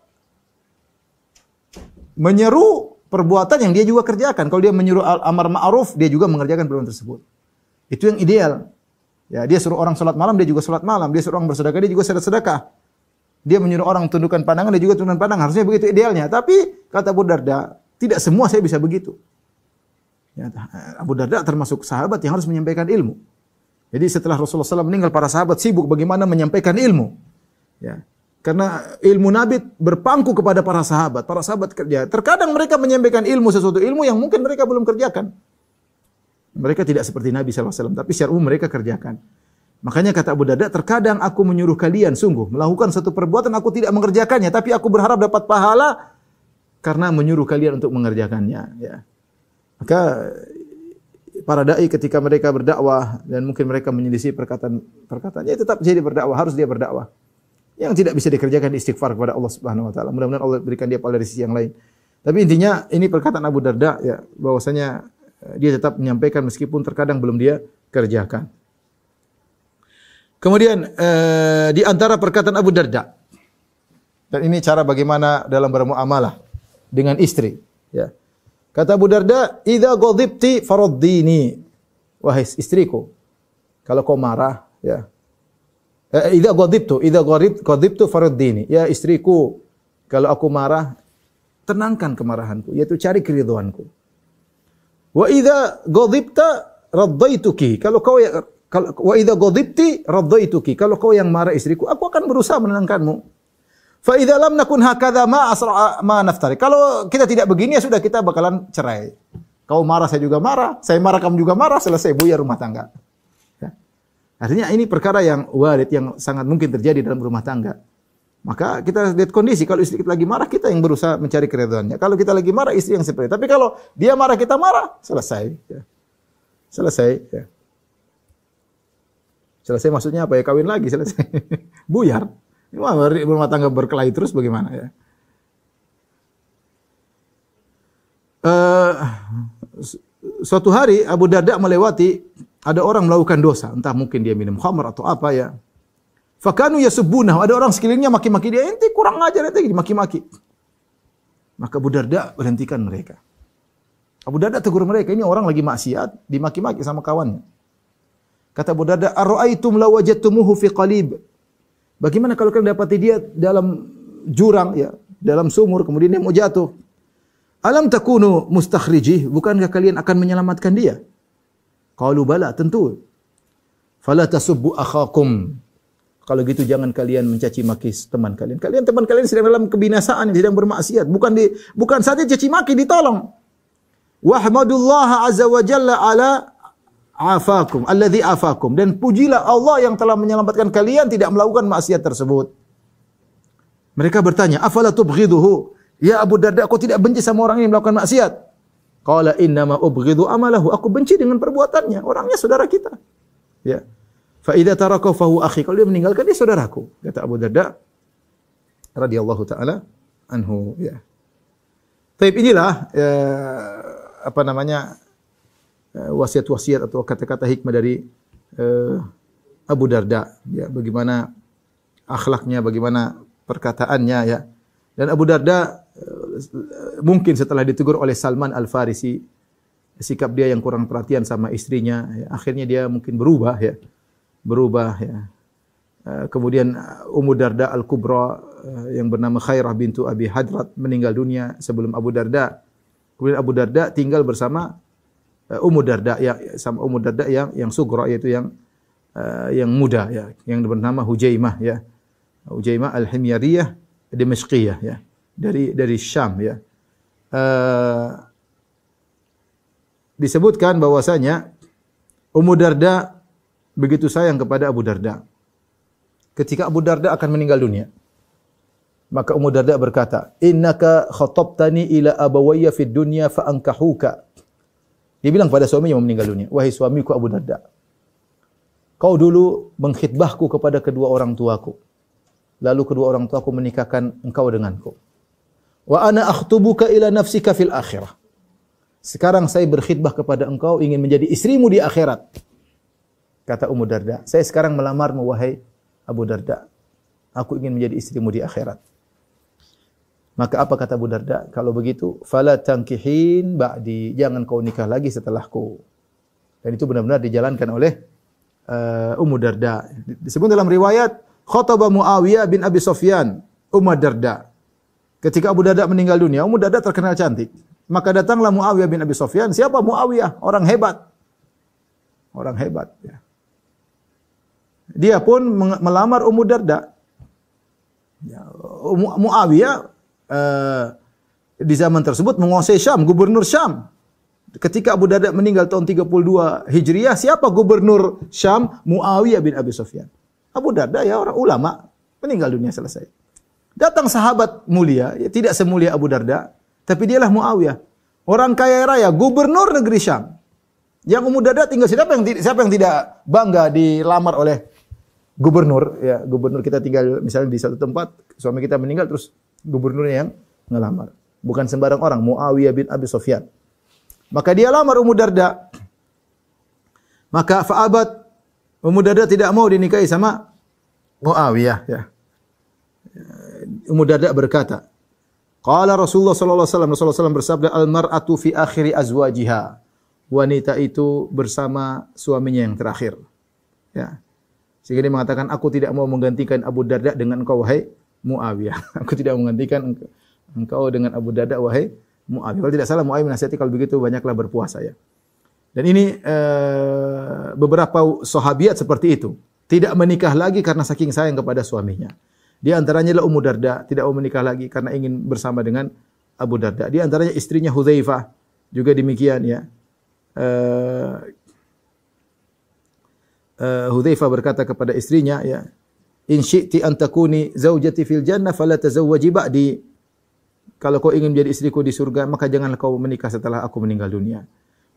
menyeru perbuatan yang dia juga kerjakan. Kalau dia menyuruh amar ma'ruf, dia juga mengerjakan perbuatan tersebut. Itu yang ideal. Ya, dia suruh orang salat malam, dia juga salat malam. Dia suruh orang bersedekah, dia juga sedekah. Dia menyuruh orang tundukkan pandangan, dia juga tundukkan pandangan. Harusnya begitu idealnya. Tapi kata Abu Darda, tidak semua saya bisa begitu. Ya, Abu Darda termasuk sahabat yang harus menyampaikan ilmu. Jadi setelah Rasulullah SAW meninggal, para sahabat sibuk bagaimana menyampaikan ilmu. Ya. Karena ilmu Nabi berpangku kepada para sahabat. Para sahabat kerja. Terkadang mereka menyampaikan sesuatu ilmu yang mungkin mereka belum kerjakan. Mereka tidak seperti Nabi SAW, tapi secara umum mereka kerjakan. Makanya kata Abu Darda, terkadang aku menyuruh kalian sungguh melakukan satu perbuatan, aku tidak mengerjakannya, tapi aku berharap dapat pahala karena menyuruh kalian untuk mengerjakannya. Ya. Maka para dai ketika mereka berdakwah dan mungkin mereka menyelisih perkataannya, tetap jadi berdakwah, harus dia berdakwah. Yang tidak bisa dikerjakan istighfar kepada Allah Subhanahu wa taala. Mudah-mudahan Allah berikan dia pahala dari sisi yang lain. Tapi intinya ini perkataan Abu Darda, ya, bahwasanya dia tetap menyampaikan meskipun terkadang belum dia kerjakan. Kemudian di antara perkataan Abu Darda, dan ini cara bagaimana dalam bermuamalah dengan istri, ya. Kata Abu Darda, "Idza ghadibti faraddini." Wahai istriku, kalau kau marah, ya. Idza ghadibtu faraddini. Ya istriku, kalau aku marah, tenangkan kemarahanku, yaitu cari keridhaanku. Wa idza ghadibta raddaituki. Kalau kau Kalau wa idza ghadibti raddaituki. Kalau kau yang marah istriku, aku akan berusaha menenangkanmu. Fa idza lam nakun hakadha ma asra ma naftari. Kalau kita tidak begini ya sudah, kita bakalan cerai. Kau marah, saya juga marah. Saya marah, kamu juga marah. Selesai, buyar rumah tangga. Ya. Artinya ini perkara yang warid, yang sangat mungkin terjadi dalam rumah tangga. Maka kita lihat kondisi. Kalau istri kita lagi marah, kita yang berusaha mencari keridhaannya. Kalau kita lagi marah, istri yang seperti itu. Tapi kalau dia marah, kita marah, selesai. Ya. Selesai. Ya. Selesai maksudnya apa ya? Kawin lagi, selesai. Buyar. Ini rumah tangga berkelahi terus bagaimana ya? Suatu hari Abu Darda melewati ada orang melakukan dosa, entah mungkin dia minum khamr atau apa ya. Fakanu yasubbunah, ada orang sekelilingnya maki-maki dia, ente kurang ajar, ente maki-maki. Maka Abu Darda berhentikan mereka. Abu Darda tegur mereka, ini orang lagi maksiat, dimaki-maki sama kawannya. Kata Abu Darda, "Ara'aitum law wajadtumuhu fi qalib?" Bagaimana kalau kalian dapati dia dalam jurang ya, dalam sumur, kemudian dia mau jatuh? Alam takunu mustakhrijih, bukankah kalian akan menyelamatkan dia? Qalu bala, tentu. Fala tasubbu akhakum. Kalau gitu jangan kalian mencaci maki teman kalian. Teman kalian sedang dalam kebinasaan, sedang bermaksiat. Bukan saja caci maki, ditolong. Wahmadullaha azza wa jalla ala afakum, alladhi afakum. Dan pujilah Allah yang telah menyelamatkan kalian tidak melakukan maksiat tersebut. Mereka bertanya, afala tubghiduhu? Ya Abu Darda, aku tidak benci sama orang ini melakukan maksiat. Qala innama ubghidu amalahu. Aku benci dengan perbuatannya. Orangnya saudara kita. Ya. Fa idza taraka fa huwa akhi. Kalau dia meninggalkan, dia saudaraku. Kata Abu Darda radhiyallahu taala anhu, ya. Taib, inilah wasiat-wasiat atau kata-kata hikmah dari Abu Darda, ya, bagaimana akhlaknya, bagaimana perkataannya, ya. Dan Abu Darda mungkin setelah ditegur oleh Salman Al-Farisi, sikap dia yang kurang perhatian sama istrinya, ya, akhirnya dia mungkin berubah, ya. Kemudian Ummu Darda Al-Kubra yang bernama Khairah bintu Abi Hadrat meninggal dunia sebelum Abu Darda. Kemudian Abu Darda tinggal bersama Ummu Darda yang sugra, yaitu yang muda, ya, yang bernama Hujaimah, ya. Hujaimah Al-Himyariyah Dimashqiyah, ya, dari Syam, ya. Disebutkan bahwasanya Ummu Darda begitu sayang kepada Abu Darda. Ketika Abu Darda akan meninggal dunia, maka Ummu Darda berkata, "Innaka khatabtani ila abawayya fid dunya fa ankahuka." Dia bilang pada suaminya yang meninggal dunia, "Wahai suamiku Abu Darda, kau dulu mengkhitbahku kepada kedua orang tuaku. Lalu kedua orang tuaku menikahkan engkau denganku. Wa ana akhtubuka ila nafsika fil akhirah. Sekarang saya berkhidbah kepada engkau, ingin menjadi istrimu di akhirat." Kata Ummu Darda, "Saya sekarang melamarmu wahai Abu Darda. Aku ingin menjadi istrimu di akhirat." Maka apa kata Abu Darda? Kalau begitu, fala tankihin ba'di, jangan kau nikah lagi setelahku. Dan itu benar-benar dijalankan oleh Ummu Darda. Disebut dalam riwayat, khataba Muawiyah bin Abi Sufyan Ummu Darda. Ketika Abu Darda meninggal dunia, Ummu Darda terkenal cantik. Maka datanglah Muawiyah bin Abi Sufyan. Siapa Muawiyah? Orang hebat. Orang hebat, ya. Dia pun melamar Ummu Darda. Ya, Muawiyah di zaman tersebut menguasai Syam, gubernur Syam. Ketika Abu Darda meninggal tahun 32 Hijriah, siapa gubernur Syam? Muawiyah bin Abi Sufyan. Abu Darda, ya, orang ulama, meninggal dunia, selesai. Datang sahabat mulia, ya, tidak semulia Abu Darda, tapi dialah Muawiyah, orang kaya raya, gubernur negeri Syam. Yang Ummu Darda tinggal, siapa yang tidak bangga dilamar oleh gubernur, ya, gubernur kita tinggal misalnya di satu tempat, suami kita meninggal, terus gubernurnya yang ngelamar. Bukan sembarang orang, Muawiyah bin Abi Sufyan. Maka dia lamar Ummu Darda. Maka fa'abat, Ummu Darda tidak mau dinikahi sama Muawiyah, ya. Ummu Darda berkata, qala Rasulullah sallallahu alaihi wasallam, Rasulullah SAW bersabda, al-mar'atu fi akhiri azwajiha. Wanita itu bersama suaminya yang terakhir. Ya. Sehingga dia mengatakan, aku tidak mau menggantikan Abu Darda dengan engkau wahai Muawiyah. Aku tidak menggantikan engkau dengan Abu Darda wahai Muawiyah. Kalau tidak salah Muawiyah menasihati kalau begitu banyaklah berpuasa, ya. Dan ini beberapa sahabiat seperti itu. Tidak menikah lagi karena saking sayang kepada suaminya. Di antaranya adalah Ummu Darda, tidak mau menikah lagi karena ingin bersama dengan Abu Darda. Di antaranya istrinya Hudzaifah juga demikian ya. Hudzaifah berkata kepada istrinya ya, "In syi'ti an takuni zaujati fil jannah fala tazawwaji ba'di." Kalau kau ingin menjadi istriku di surga, maka janganlah kau menikah setelah aku meninggal dunia.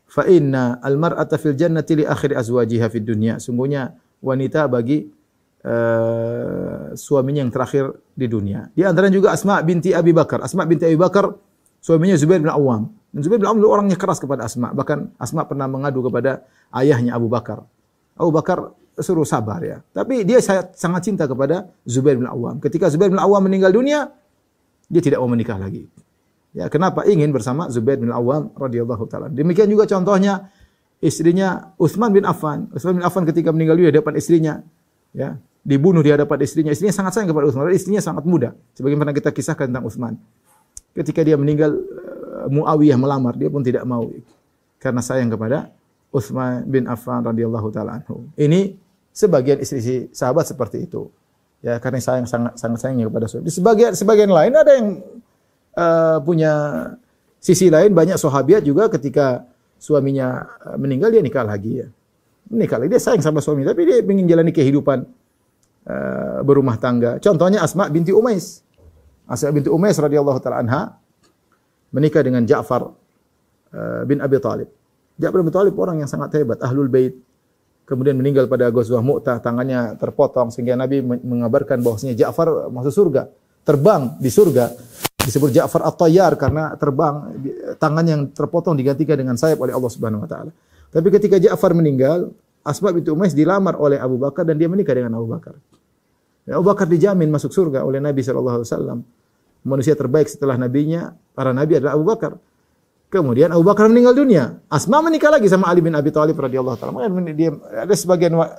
Fa inna al-mar'ata fil jannati li akhir azwajiha fid dunya. Sungguhnya wanita bagi suaminya yang terakhir di dunia. Di antaranya juga Asma binti Abi Bakar. Asma binti Abi Bakar suaminya Zubair bin Awam. Dan Zubair bin Awam orangnya keras kepada Asma. Bahkan Asma pernah mengadu kepada ayahnya Abu Bakar. Abu Bakar suruh sabar ya. Tapi dia sangat cinta kepada Zubair bin Awam. Ketika Zubair bin Awam meninggal dunia, dia tidak mau menikah lagi. Ya, kenapa? Ingin bersama Zubair bin Awam radhiyallahu taala. Demikian juga contohnya istrinya Utsman bin Affan. Utsman bin Affan ketika meninggal dunia di hadapan istrinya, ya, dibunuh di hadapan istrinya. Istrinya sangat sayang kepada Utsman. Istrinya sangat muda. Sebagaimana kita kisahkan tentang Utsman. Ketika dia meninggal, Muawiyah melamar, dia pun tidak mau karena sayang kepada Utsman bin Affan radhiyallahu taala anhu. Ini sebagian istri sahabat seperti itu. Ya, karena sangat sayangnya kepada suami. Di sebagian lain ada yang punya sisi lain, banyak sahabiat juga ketika suaminya meninggal dia nikah lagi ya. Nikah lagi, dia sayang sama suami tapi dia ingin jalani kehidupan berumah tangga. Contohnya Asma binti Umais. Asma binti Umais radhiyallahu taala anha menikah dengan Ja'far bin Abi Thalib. Ja'far bin Abi Thalib orang yang sangat hebat, ahlul bait. Kemudian meninggal pada Ghazwah Mu'tah, tangannya terpotong sehingga Nabi mengabarkan bahwasanya Ja'far masuk surga, terbang di surga. Disebut Ja'far At-Tayyar karena terbang, tangan yang terpotong digantikan dengan sayap oleh Allah Subhanahu wa taala. Tapi ketika Ja'far meninggal, Asma binti Umais dilamar oleh Abu Bakar dan dia menikah dengan Abu Bakar. Dan Abu Bakar dijamin masuk surga oleh Nabi sallallahu alaihi wasallam. Manusia terbaik setelah nabinya, para nabi adalah Abu Bakar. Kemudian Abu Bakar meninggal dunia. Asma menikah lagi sama Ali bin Abi Thalib radhiyallahu taala. Makanya dia ada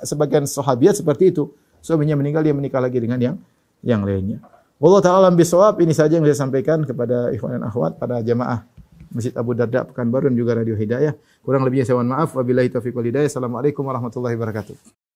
sebagian sahabiat seperti itu. Suaminya meninggal, dia menikah lagi dengan yang lainnya. Wallahu taala alam bisawab. Ini saja yang saya sampaikan kepada ikhwan dan akhwat pada jamaah Masjid Abu Darda Pekanbaru dan juga Radio Hidayah. Kurang lebihnya saya mohon maaf. Wabillahi taufiq wal hidayah. Assalamualaikum warahmatullahi wabarakatuh.